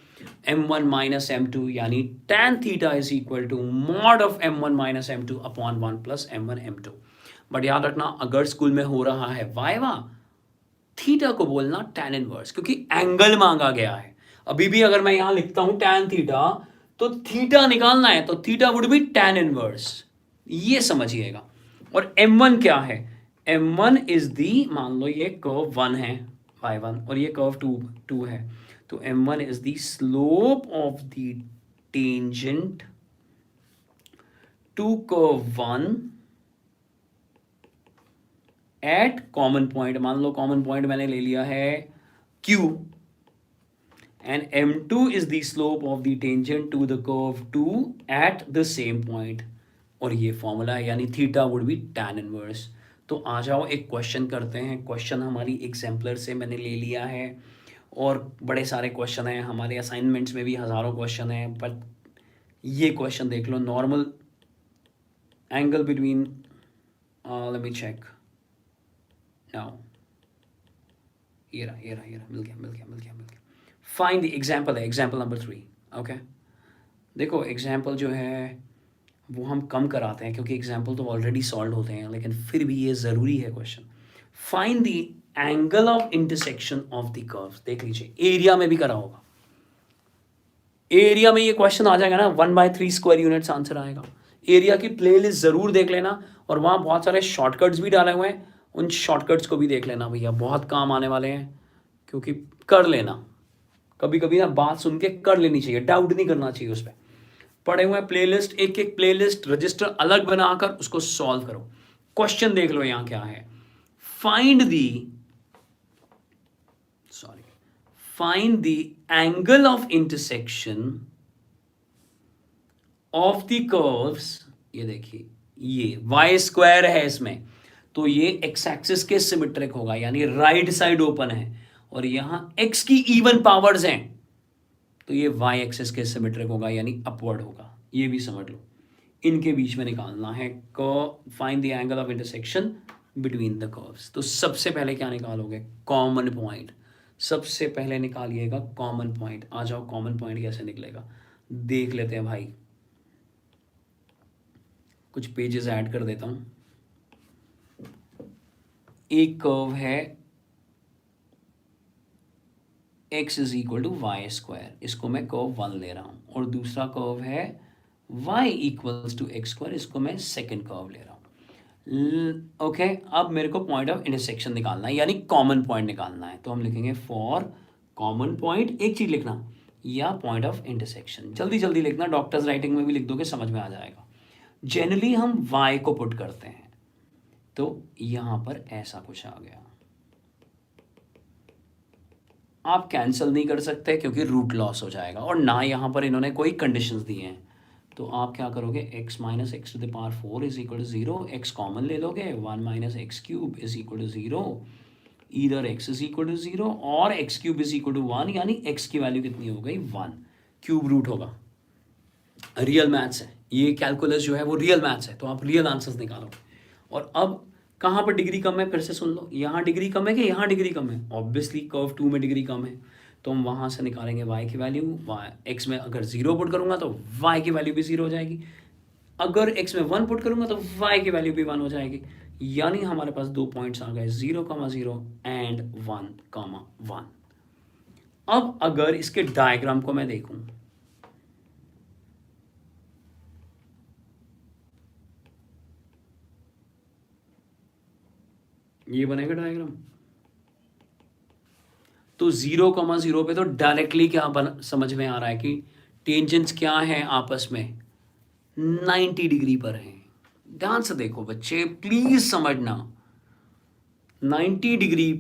m1 - m2, यानी tan theta is equal to mod of m1 - m2 upon 1 plus m1 m2। But याद रखना, अगर स्कूल में हो रहा है वाइवा, थीटा को बोलना tan इनवर्स, क्योंकि एंगल मांगा गया है। अभी भी अगर मैं यहां लिखता हूं tan थीटा, तो थीटा निकालना है तो theta would be tan inverse, ये समझिएगा। और m1 क्या है, m1 इज दी, मान लो ये कर्व 1 है y1 और ये कर्व 2 है, तो m1 is the slope of the tangent to curve 1 at common point, मान लो कॉमन पॉइंट मैंने ले लिया है Q, and m2 is the slope of the tangent to the curve 2 at the same point, और ये फॉर्मूला है, यानी theta would be tan inverse. तो आ जाओ एक क्वेश्चन करते हैं। क्वेश्चन हमारी एग्जाम्पलर से मैंने ले लिया है, और बड़े सारे क्वेश्चन हैं हमारे असाइनमेंट्स में भी, हज़ारों क्वेश्चन हैं, पर ये क्वेश्चन देख लो। Normal angle between, let me check now, ये रहा, मिल गया। फाइंड द एग्जाम्पल है, एग्जाम्पल नंबर 3। ओके, देखो एग्जाम्पल जो है वो हम कम कराते हैं क्योंकि एग्जाम्पल तो ऑलरेडी सॉल्व होते हैं, लेकिन फिर भी ये ज़रूरी है question. Find the angle of intersection of the curves. देख लीजिए, एरिया में भी करा होगा, एरिया में ये क्वेश्चन आ जाएगा ना, 1/3 स्क्वायर यूनिट्स आंसर आएगा। एरिया की प्लेलिस्ट ज़रूर देख लेना, और वहाँ बहुत सारे शॉर्टकट्स भी डाले हुए हैं, उन शॉर्टकट्स को भी देख लेना भैया, बहुत काम आने वाले हैं। क्योंकि कर लेना, कभी कभी ना बात सुन के कर लेनी चाहिए, डाउट नहीं करना चाहिए उस पर। पढ़े हुए प्लेलिस्ट, एक एक प्लेलिस्ट रजिस्टर अलग बनाकर उसको सॉल्व करो। क्वेश्चन देख लो यहाँ क्या है। Find the angle of intersection of the curves. ये देखिए, ये y स्क्वायर है इसमें, तो ये x एक्सिस के सिमेट्रिक होगा, यानी राइट साइड ओपन है, और यहां x की इवन पावर्स हैं, तो ये y एक्सिस के सिमेट्रिक होगा, यानी अपवर्ड होगा। ये भी समझ लो, इनके बीच में निकालना है। Find the angle of intersection between the curves. तो सबसे पहले क्या निकालोगे? Common point. सबसे पहले निकालिएगा कॉमन पॉइंट। आ जाओ, कॉमन पॉइंट कैसे निकलेगा देख लेते हैं भाई। कुछ पेजेस ऐड कर देता हूं। एक कर्व है x is equal to y square, इसको मैं कर्व 1 ले रहा हूं, और दूसरा कर्व है y equals to x square, इसको मैं सेकेंड कर्व ले रहा हूं। ओके, अब मेरे को पॉइंट ऑफ इंटरसेक्शन निकालना है, यानी कॉमन पॉइंट निकालना है। तो हम लिखेंगे फॉर कॉमन पॉइंट, एक चीज लिखना, या पॉइंट ऑफ इंटरसेक्शन। जल्दी जल्दी लिखना, डॉक्टर्स राइटिंग में भी लिख दोगे, समझ में आ जाएगा। जनरली हम y को पुट करते हैं, तो यहां पर ऐसा कुछ आ गया। आप कैंसिल नहीं कर सकते क्योंकि रूट लॉस हो जाएगा, और ना यहां पर इन्होंने कोई कंडीशंस दिए हैं। तो आप क्या करोगे? x minus x to the power 4 is equal to 0, x common ले लोगे, 1 minus x cube is equal to 0, either x is equal to 0 और x cube is equal to 1, यानी x की वैल्यू कितनी हो गई? 1। क्यूब रूट होगा। रियल मैथ्स है ये, कैलकुलस जो है वो रियल मैथ्स है, तो आप रियल आंसर्स निकालो। और अब कहाँ पर डिग्री कम है? फिर से सुन लो, यहाँ डिग्री कम है कि यहाँ डिग्री कम है? ऑब्वियसली कर्व 2 में डिग्री कम है, तो हम वहाँ से निकालेंगे y की वैल्यू। x में अगर 0 पुट करूँगा तो y की वैल्यू भी 0 हो जाएगी, अगर x में 1 पुट करूँगा तो y की वैल्यू भी 1 हो जाएगी। यानी हमारे पास 2 पॉइंट्स आ गए, 0,0 एंड 1,1। अब अगर इसके डायग्राम को मैं देखूँ, ये बनेगा डायग्राम। तो 0,0 पे तो डायरेक्टली क्या समझ में आ रहा है कि टेंजेंट्स क्या है आपस में? 90 डिग्री पर है। ध्यान से देखो बच्चे, प्लीज समझना, 90 डिग्री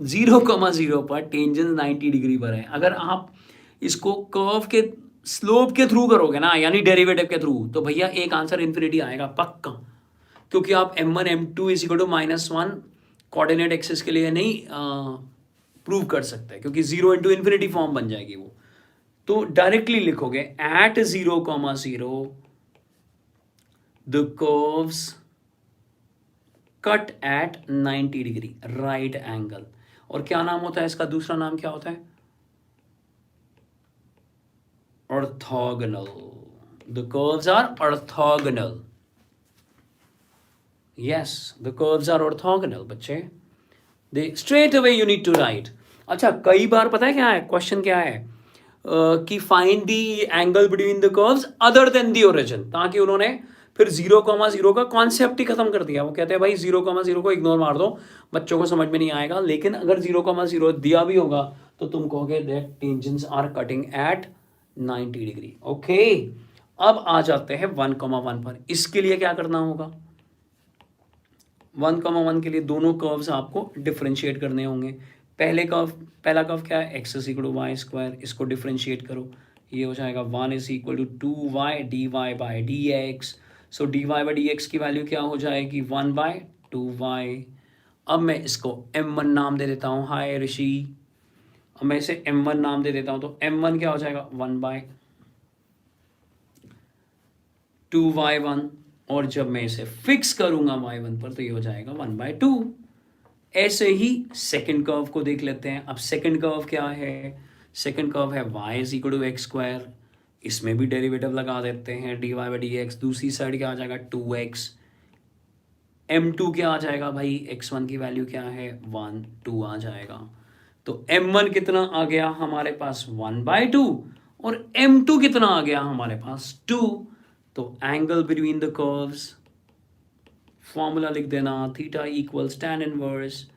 0,0 पर टेंजेंट 90 डिग्री पर है। अगर आप इसको कर्व के स्लोप के थ्रू करोगे ना, यानी डेरिवेटिव के थ्रू, तो भैया एक आंसर इन्फिनिटी आएगा पक्का, क्योंकि आप m1 m2 is equal to -1 coordinate axis के लिए नहीं प्रूव कर सकते, क्योंकि 0 इंटू इन्फिनिटी फॉर्म बन जाएगी वो। तो डायरेक्टली लिखोगे at 0,0 the curves cut at 90 degree right angle. और क्या नाम होता है इसका? दूसरा नाम क्या होता है? Orthogonal. The curves are orthogonal. Yes, the curves are orthogonal बच्चे। They straight away you need to write। अच्छा, कई बार पता है क्या है क्वेश्चन? क्या है कि find the angle between the curves other than the origin, ताकि उन्होंने फिर 0,0 का कॉन्सेप्ट ही खत्म कर दिया। वो कहते हैं भाई 0,0 को इग्नोर मार दो, बच्चों को समझ में नहीं आएगा। लेकिन अगर 0,0 दिया भी होगा तो तुम कहोगे that tangents are cutting at 90 degree. Okay, अब आ जाते हैं 1,1 पर। इसके लिए क्या करना होगा? 1,1 के लिए दोनों कर्व्स आपको डिफरेंशिएट करने होंगे। पहला कर्व क्या है? x is equal to y square. इसको डिफरेंशिएट करो, ये हो जाएगा 1 is equal to 2y dy by d x. So d y by d x की वैल्यू क्या हो जाएगी? 1/2y। अब मैं इसको m1 नाम दे देता हूँ। हाय ऋषि, अब मैं इसे m1 नाम दे देता हूँ। तो m1 क्या हो जाएगा? 1/2y1। और जब मैं इसे फिक्स करूंगा y1 पर तो ये हो जाएगा 1/2। ऐसे ही सेकंड कर्व को देख लेते हैं। अब सेकंड कर्व क्या है? सेकंड कर्व है y is equal to x square. इसमें भी डेरिवेटिव लगा देते हैं, d y by d x. दूसरी साइड क्या आ जाएगा? 2x। m2 क्या आ जाएगा भाई? x1 की वैल्यू क्या है? 1 2 आ जाएगा। तो m1 कितना आ गया हमारे पास? 1/2। और m2 कितना आ गया हमारे पास? 2। तो angle between the curves, formula लिख देना, थीटा इक्वल्स tan इनवर्स।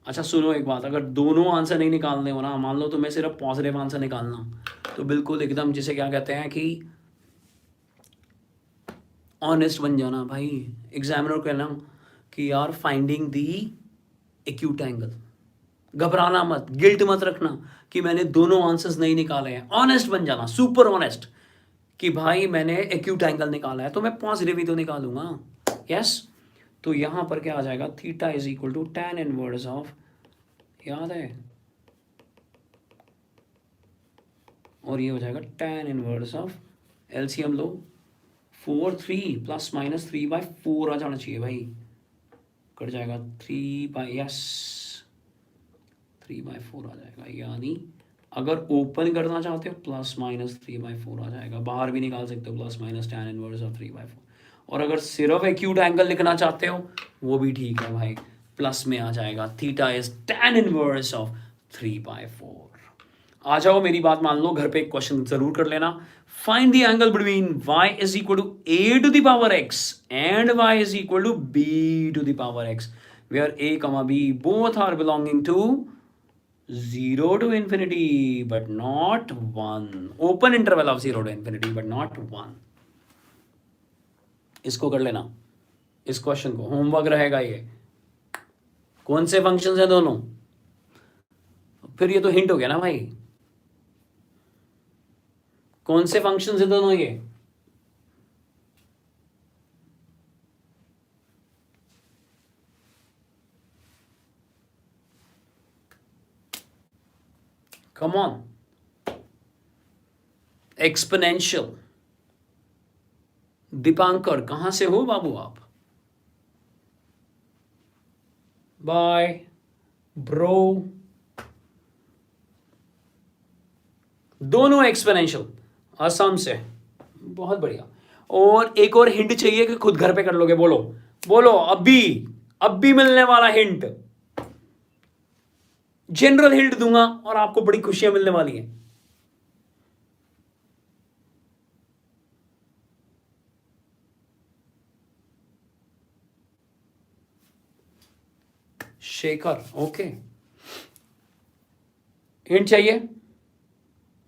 अच्छा सुनो एक बात, अगर दोनों आंसर नहीं निकालने हो ना, मान लो तुम्हें सिर्फ पॉजिटिव आंसर निकालना, तो बिल्कुल एकदम जिसे क्या कहते हैं कि ऑनेस्ट बन जाना भाई। एग्जामिनर कहना कि यार फाइंडिंग दी एक्यूट एंगल। घबराना मत, गिल्ट मत रखना कि मैंने दोनों आंसर्स नहीं निकाले हैं। ऑनेस्ट बन जाना, सुपर ऑनेस्ट, कि भाई मैंने एक्यूट एंगल निकाला है तो मैं पॉजिटिव ही तो निकालूंगा। यस, तो यहां पर क्या आ जाएगा? Theta is equal to tan inverse of, याद है, और ये हो जाएगा tan इनवर्स ऑफ, एलसीएम लो, 4 3 प्लस माइनस 3/4 आ जाना चाहिए भाई। कट जाएगा 3/4 आ जाएगा। यानी अगर ओपन करना चाहते हो प्लस माइनस 3/4 आ जाएगा। बाहर भी निकाल सकते हो plus minus tan inverse of 3/4। और अगर सिर्फ एक्यूट एंगल लिखना चाहते हो वो भी ठीक है भाई, प्लस में आ जाएगा। Theta is tan inverse of 3/4। आ जाओ, मेरी बात मान लो, घर पे एक क्वेश्चन जरूर कर लेना। Find the angle between y is equal to a to the power x and y is equal to b to the power x where a comma b both are belonging to 0 to infinity but not 1. Open interval of 0 to infinity but not 1. इसको कर लेना, इस क्वेश्चन को, होमवर्क रहेगा ये। कौन से फंक्शंस हैं दोनों? फिर ये तो हिंट हो गया ना भाई। कौन से फंक्शंस हैं दोनों ये? Come on, exponential. दीपांकर, कहां से हो बाबू आप? Bye bro. दोनों एक्सपोनेंशियल, असम से, बहुत बढ़िया। और एक और हिंट चाहिए कि खुद घर पे कर लोगे? बोलो बोलो, अब भी मिलने वाला हिंट, जनरल हिंट दूंगा और आपको बड़ी खुशियां मिलने वाली हैं। शेखर, ओके, हिंट चाहिए?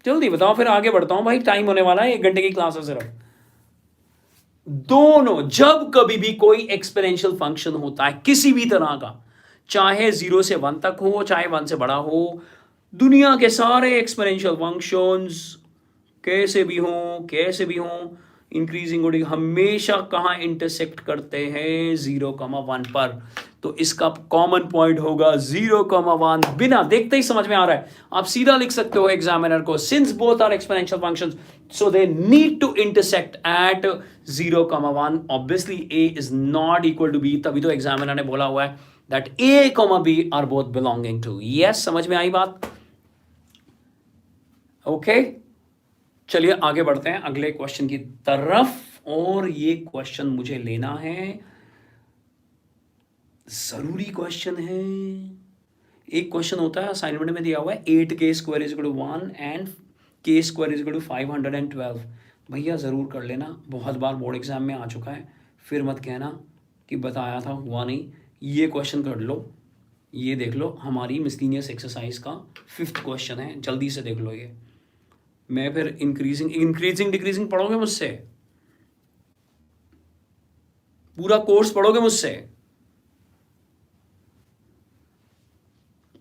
जल्दी बताओ फिर आगे बढ़ता हूं भाई, टाइम होने वाला है, 1 घंटे की क्लास है सिर्फ। दोनों, जब कभी भी कोई एक्सपोनेंशियल फंक्शन होता है किसी भी तरह का, चाहे 0 से 1 तक हो, चाहे 1 से बड़ा हो, दुनिया के सारे एक्सपोनेंशियल फंक्शंस कैसे भी हों, इंक्रीजिंग हमेशा कहां इंटरसेक्ट करते हैं? 0,1 पर। तो इसका कॉमन पॉइंट होगा 0,1। बिना देखते ही समझ में आ रहा है, आप सीधा लिख सकते हो एग्जामिनर को, since both are exponential functions so they need to intersect at 0,1। Obviously a is not equal to b, तभी तो एग्जामिनर ने बोला हुआ है that a, b are both belonging to. Yes, समझ में आई बात? ओके, चलिए आगे बढ़ते हैं अगले क्वेश्चन की तरफ। और ये क्वेश्चन मुझे लेना है, जरूरी क्वेश्चन है। एक क्वेश्चन होता है असाइनमेंट में दिया हुआ है 8k² is equal to 1 and k² is equal to 512। भैया ज़रूर कर लेना, बहुत बार बोर्ड एग्ज़ाम में आ चुका है, फिर मत कहना कि बताया था हुआ नहीं। ये क्वेश्चन कर लो, ये देख लो, हमारी मिसलिनियस एक्सरसाइज का 5th क्वेश्चन है, जल्दी से देख लो ये। मैं फिर इंक्रीजिंग डिक्रीजिंग पढ़ोगे मुझसे, पूरा कोर्स पढ़ोगे मुझसे?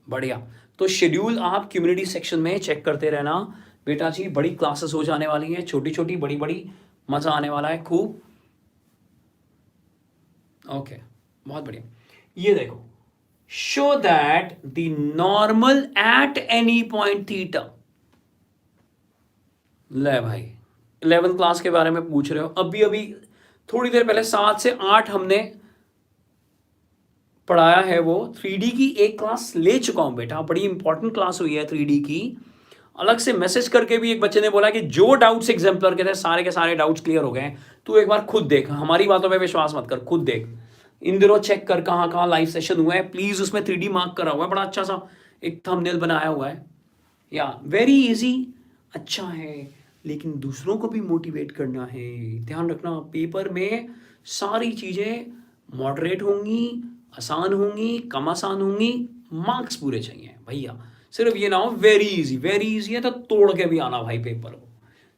बढ़िया। तो शेड्यूल आप कम्युनिटी सेक्शन में चेक करते रहना बेटा जी, बड़ी क्लासेस हो जाने वाली हैं, छोटी छोटी बड़ी बड़ी, मज़ा आने वाला है खूब। ओके, बहुत बढ़िया। ये देखो, show that the normal at any point theta. ले भाई, 11th क्लास के बारे में पूछ रहे हो, अभी अभी थोड़ी देर पहले 7 से 8 हमने पढ़ाया है, वो 3D की एक क्लास ले चुका हूं बेटा, बड़ी इंपॉर्टेंट क्लास हुई है 3D की। अलग से मैसेज करके भी एक बच्चे ने बोला कि जो डाउट्स एग्जाम्पलर के थे सारे के सारे डाउट्स क्लियर हो गए। तू एक बार खुद देख, हमारी बातों पे विश्वास मत कर, खुद देख इन दिनों, चेक कर कहाँ कहाँ लाइव सेशन हुआ है, प्लीज उसमें 3D मार्क करा हुआ है, बड़ा अच्छा सा एक थंबनेल बनाया हुआ है, या वेरी इजी, अच्छा है। लेकिन दूसरों को भी मोटिवेट करना है, ध्यान रखना पेपर में सारी चीजें मॉडरेट होंगी, आसान होंगी, कम आसान होंगी, मार्क्स पूरे चाहिए भैया। सिर्फ ये ना हो वेरी इजी है तो तोड़ के भी आना भाई पेपर को।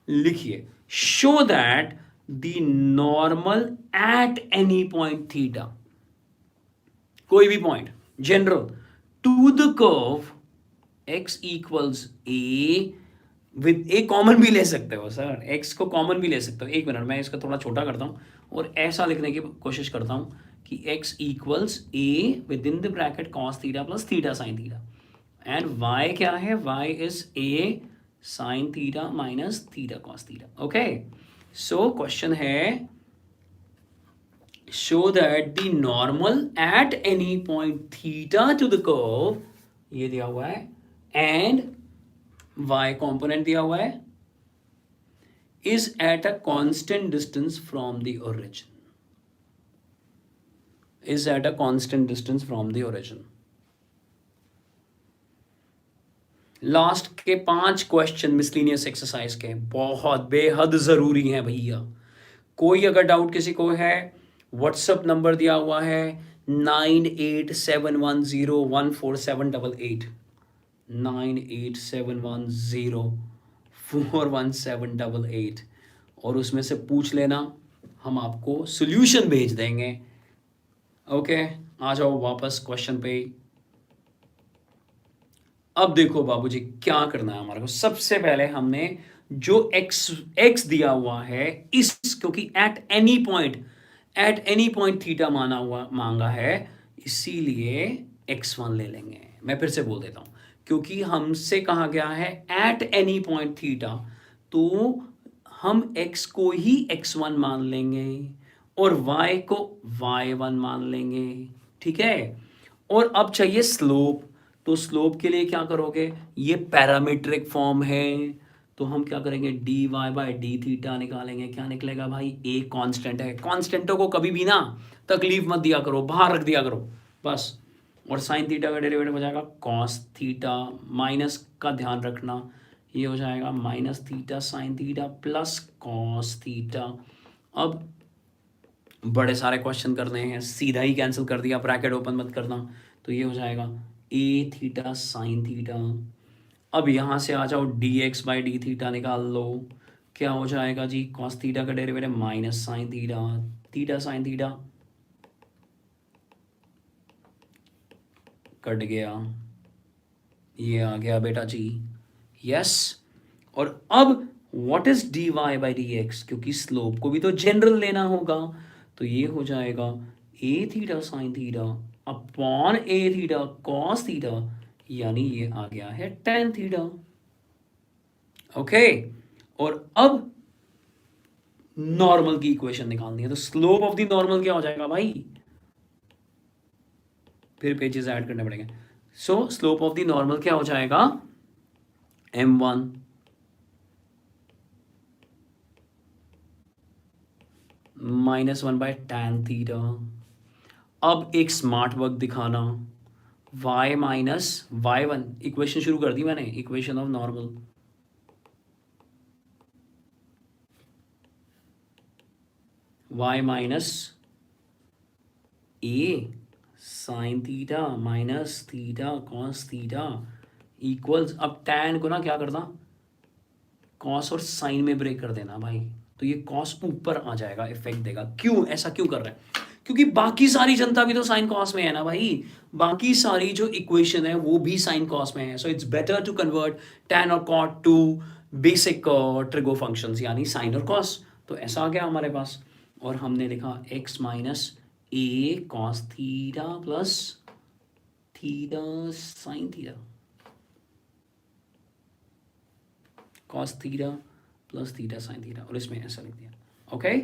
लिखिए, show that the normal at any point theta, कोई भी पॉइंट general, to the curve x equals a, with a common भी ले सकते हो सर, x को कॉमन भी ले सकते हो। एक मिनट, मैं इसका थोड़ा छोटा करता हूँ और ऐसा लिखने की कोशिश करता हूँ कि x equals a with in the bracket cos theta plus theta sine theta, and y क्या है, y is a sine theta minus theta cos theta. Okay, so question है, show that the normal at any point theta to the curve, ये दिया हुआ है, and y component दिया हुआ है, is at a constant distance from the origin, is at a constant distance from the origin। Last के 5 क्वेश्चन मिसलिनियस एक्सरसाइज के बहुत बेहद जरूरी हैं भैया। कोई अगर डाउट किसी को है, व्हाट्सएप नंबर दिया हुआ है 9871014788, 9871041788, और उसमें से पूछ लेना, हम आपको सॉल्यूशन भेज देंगे। ओके, आ जाओ वापस क्वेश्चन पे। अब देखो बाबूजी क्या करना है हमारे को, सबसे पहले हमने जो x दिया हुआ है, इस क्योंकि एट एनी पॉइंट थीटा मांगा है, इसीलिए x1 ले लेंगे। मैं फिर से बोल देता हूं, क्योंकि हमसे कहा गया है एट एनी पॉइंट थीटा, तो हम x को ही x1 मान लेंगे और y को y1 मान लेंगे, ठीक है। और अब चाहिए स्लोप, तो स्लोप के लिए क्या करोगे, ये पैरामीट्रिक फॉर्म है, तो हम क्या करेंगे, d y by d theta निकालेंगे। क्या निकलेगा भाई, ए कांस्टेंट है, कांस्टेंटों को कभी भी ना तकलीफ मत दिया करो, बाहर रख दिया करो बस। और साइन थीटा का डेरिवेटिव हो जाएगा कॉस थीटा, माइनस का ध्यान रखना, ये हो जाएगा minus theta sine theta plus cos theta. अब बड़े सारे क्वेश्चन करने हैं, सीधा ही कैंसिल कर दिया, ब्रैकेट ओपन मत करना, तो ये हो जाएगा ए थीटा साइन थीटा। अब यहाँ से आ जाओ, d x by d theta निकाल लो, क्या हो जाएगा जी, कॉस थीटा का derivative minus sine theta, theta sine theta cut गया, ये आ गया बेटा जी, यस। और अब what is d y by d x, क्योंकि स्लोप को भी तो जनरल लेना होगा, तो ये हो जाएगा ए थीटा साइन थीटा अपॉन ए थीटा कॉस थीटा, यानी ये आ गया है टेन थीटा। ओके, और अब नॉर्मल की इक्वेशन निकालनी है, तो स्लोप ऑफ द नॉर्मल क्या हो जाएगा भाई, फिर पेजेस ऐड करने पड़ेंगे। सो स्लोप ऑफ द नॉर्मल क्या हो जाएगा, m1 -1 बाय tan थीटा। अब एक स्मार्ट वर्क दिखाना, y माइनस y1, इक्वेशन शुरू कर दी मैंने, equation of normal, y minus A sine theta minus theta cos theta equals, अब tan को ना क्या करना, कॉस और साइन में ब्रेक कर देना भाई, तो ये कॉस ऊपर आ जाएगा, इफेक्ट देगा। क्यों ऐसा क्यों कर रहा है? क्योंकि बाकी सारी जनता भी तो साइन कॉस में है ना भाई, बाकी सारी जो इक्वेशन है वो भी साइन कॉस में है। So it's better to convert tan और cot to basic trigo functions यानी साइन और कॉस। तो ऐसा आ गया हमारे पास, और हमने लिखा x minus A cos theta plus theta sine theta, cos theta plus theta sine theta, और इसमें ऐसा लिख दिया। ओके,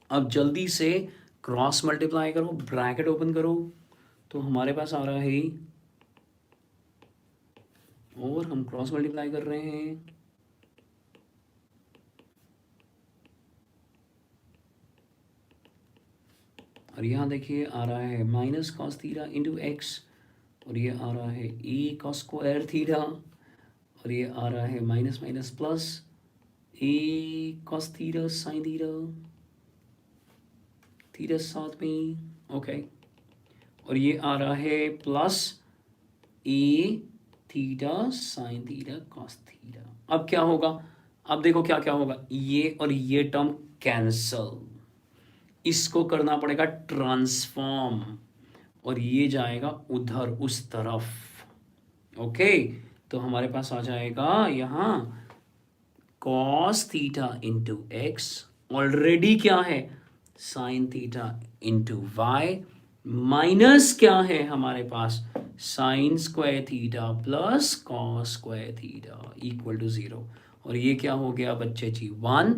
अब जल्दी से क्रॉस मल्टीप्लाई करो, ब्रैकेट ओपन करो, तो हमारे पास आ रहा है, और हम क्रॉस मल्टीप्लाई कर रहे हैं, और यहाँ देखिए आ रहा है minus cos theta into x, और ये आ रहा है ए कॉस स्क्वायर थीटा, और ये आ रहा है minus minus plus A cos theta sine theta, theta साथ में। ओके, और ये आ रहा है plus A theta sine theta cos theta. अब क्या होगा, अब देखो क्या क्या होगा, ये और ये टर्म कैंसल, इसको करना पड़ेगा ट्रांसफॉर्म, और ये जाएगा उधर उस तरफ। ओके, तो हमारे पास आ जाएगा यहाँ cos theta into X, already क्या है sine theta into Y, minus क्या है हमारे पास sine square theta plus cos square theta equal to 0। और ये क्या हो गया बच्चे जी 1,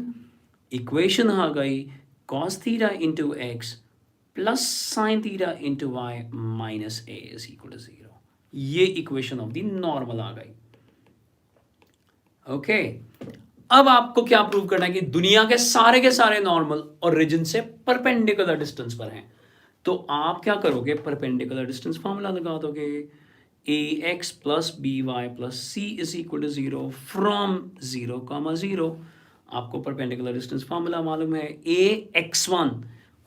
इक्वेशन आ गई cos theta into x plus sine theta into Y minus a is equal to 0। ये इक्वेशन ऑफ द नॉर्मल आ गई। ओके, अब आपको क्या प्रूव करना है कि दुनिया के सारे नॉर्मल ओरिजिन से परपेंडिकुलर डिस्टेंस पर हैं। तो आप क्या करोगे, परपेंडिकुलर डिस्टेंस फॉर्मूला लगा दोगे, A X plus B Y plus C is equal to 0 from 0,0। आपको परपेंडिकुलर डिस्टेंस फॉर्मूला मालूम है, ए x1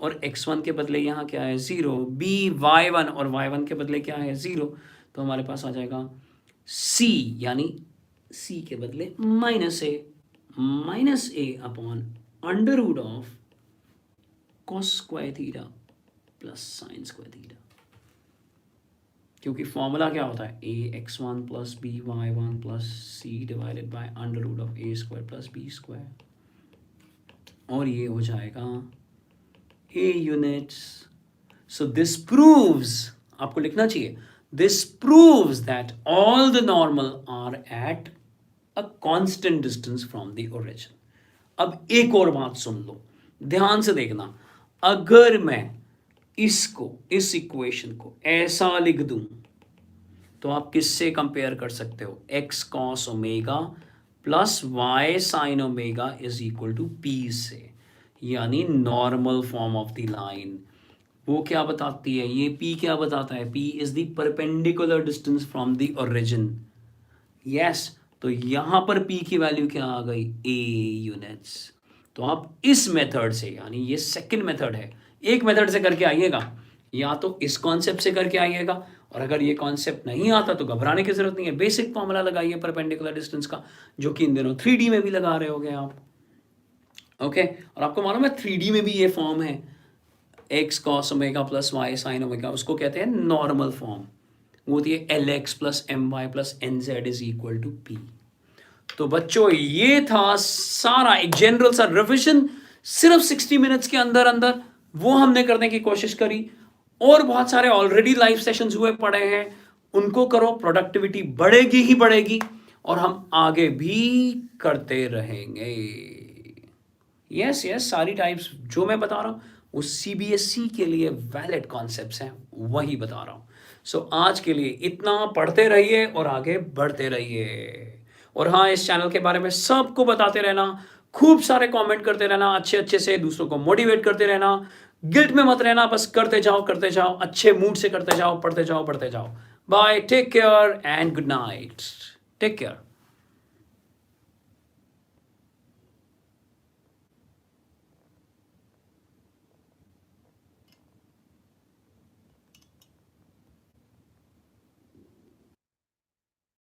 और x1 के बदले यहाँ क्या है 0, b y1 और y1 के बदले क्या है 0, तो हमारे पास आ जाएगा c यानी c के बदले minus a upon under root of cos square theta plus sine square theta, क्योंकि फॉर्मूला क्या होता है a x1 plus b y1 plus c divided by under root of a square plus b square, और ये हो जाएगा a units. So this proves, आपको लिखना चाहिए, this proves that all the normal are at a constant distance from the origin. अब एक और बात सुन लो, ध्यान से देखना, अगर मैं इसको, इस इक्वेशन को ऐसा लिख दूं, तो आप किससे कंपेयर कर सकते हो, x cos omega plus y sin omega is equal to p से, यानी normal form of the line. वो क्या बताती है, ये p क्या बताता है, p is the perpendicular distance from the origin. Yes, तो यहां पर p की वैल्यू क्या आ गई, a यूनिट्स। तो आप इस मेथड से, यानी ये सेकंड मेथड है, एक मेथड से करके आइएगा, या तो इस कॉन्सेप्ट से करके आइएगा, और अगर ये कॉन्सेप्ट नहीं आता तो घबराने की जरूरत नहीं है, बेसिक फॉर्मूला लगाइए परपेंडिकुलर डिस्टेंस का, जो कि इन दिनों 3D में भी लगा रहे होगे आप। ओके, और आपको मालूम है 3D में भी ये फॉर्म है x cos omega plus y sin omega, उसको कहते हैं नॉर्मल फॉर्म, वो होती है lx plus my plus nz is equal to p। तो बच्चों ये था सारा एक जनरल सा रिविजन, सिर्फ 60 मिनट्स के अंदर अंदर वो हमने करने की कोशिश करी, और बहुत सारे ऑलरेडी लाइव सेशंस हुए पड़े हैं, उनको करो, प्रोडक्टिविटी बढ़ेगी ही बढ़ेगी, और हम आगे भी करते रहेंगे। यस, सारी टाइप्स जो मैं बता रहा हूं वो CBSE के लिए वैलिड कॉन्सेप्ट्स हैं, वही बता रहा हूं। सो आज के लिए इतना, पढ़ते रहिए और आगे बढ़ते रहिए, और हाँ, इस चैनल के बारे में सबको बताते रहना, खूब सारे कमेंट करते रहना, अच्छे से दूसरों को मोटिवेट करते रहना, गिल्ट में मत रहना, बस करते जाओ, अच्छे मूड से करते जाओ, पढ़ते जाओ। Bye, take care and good night, take care.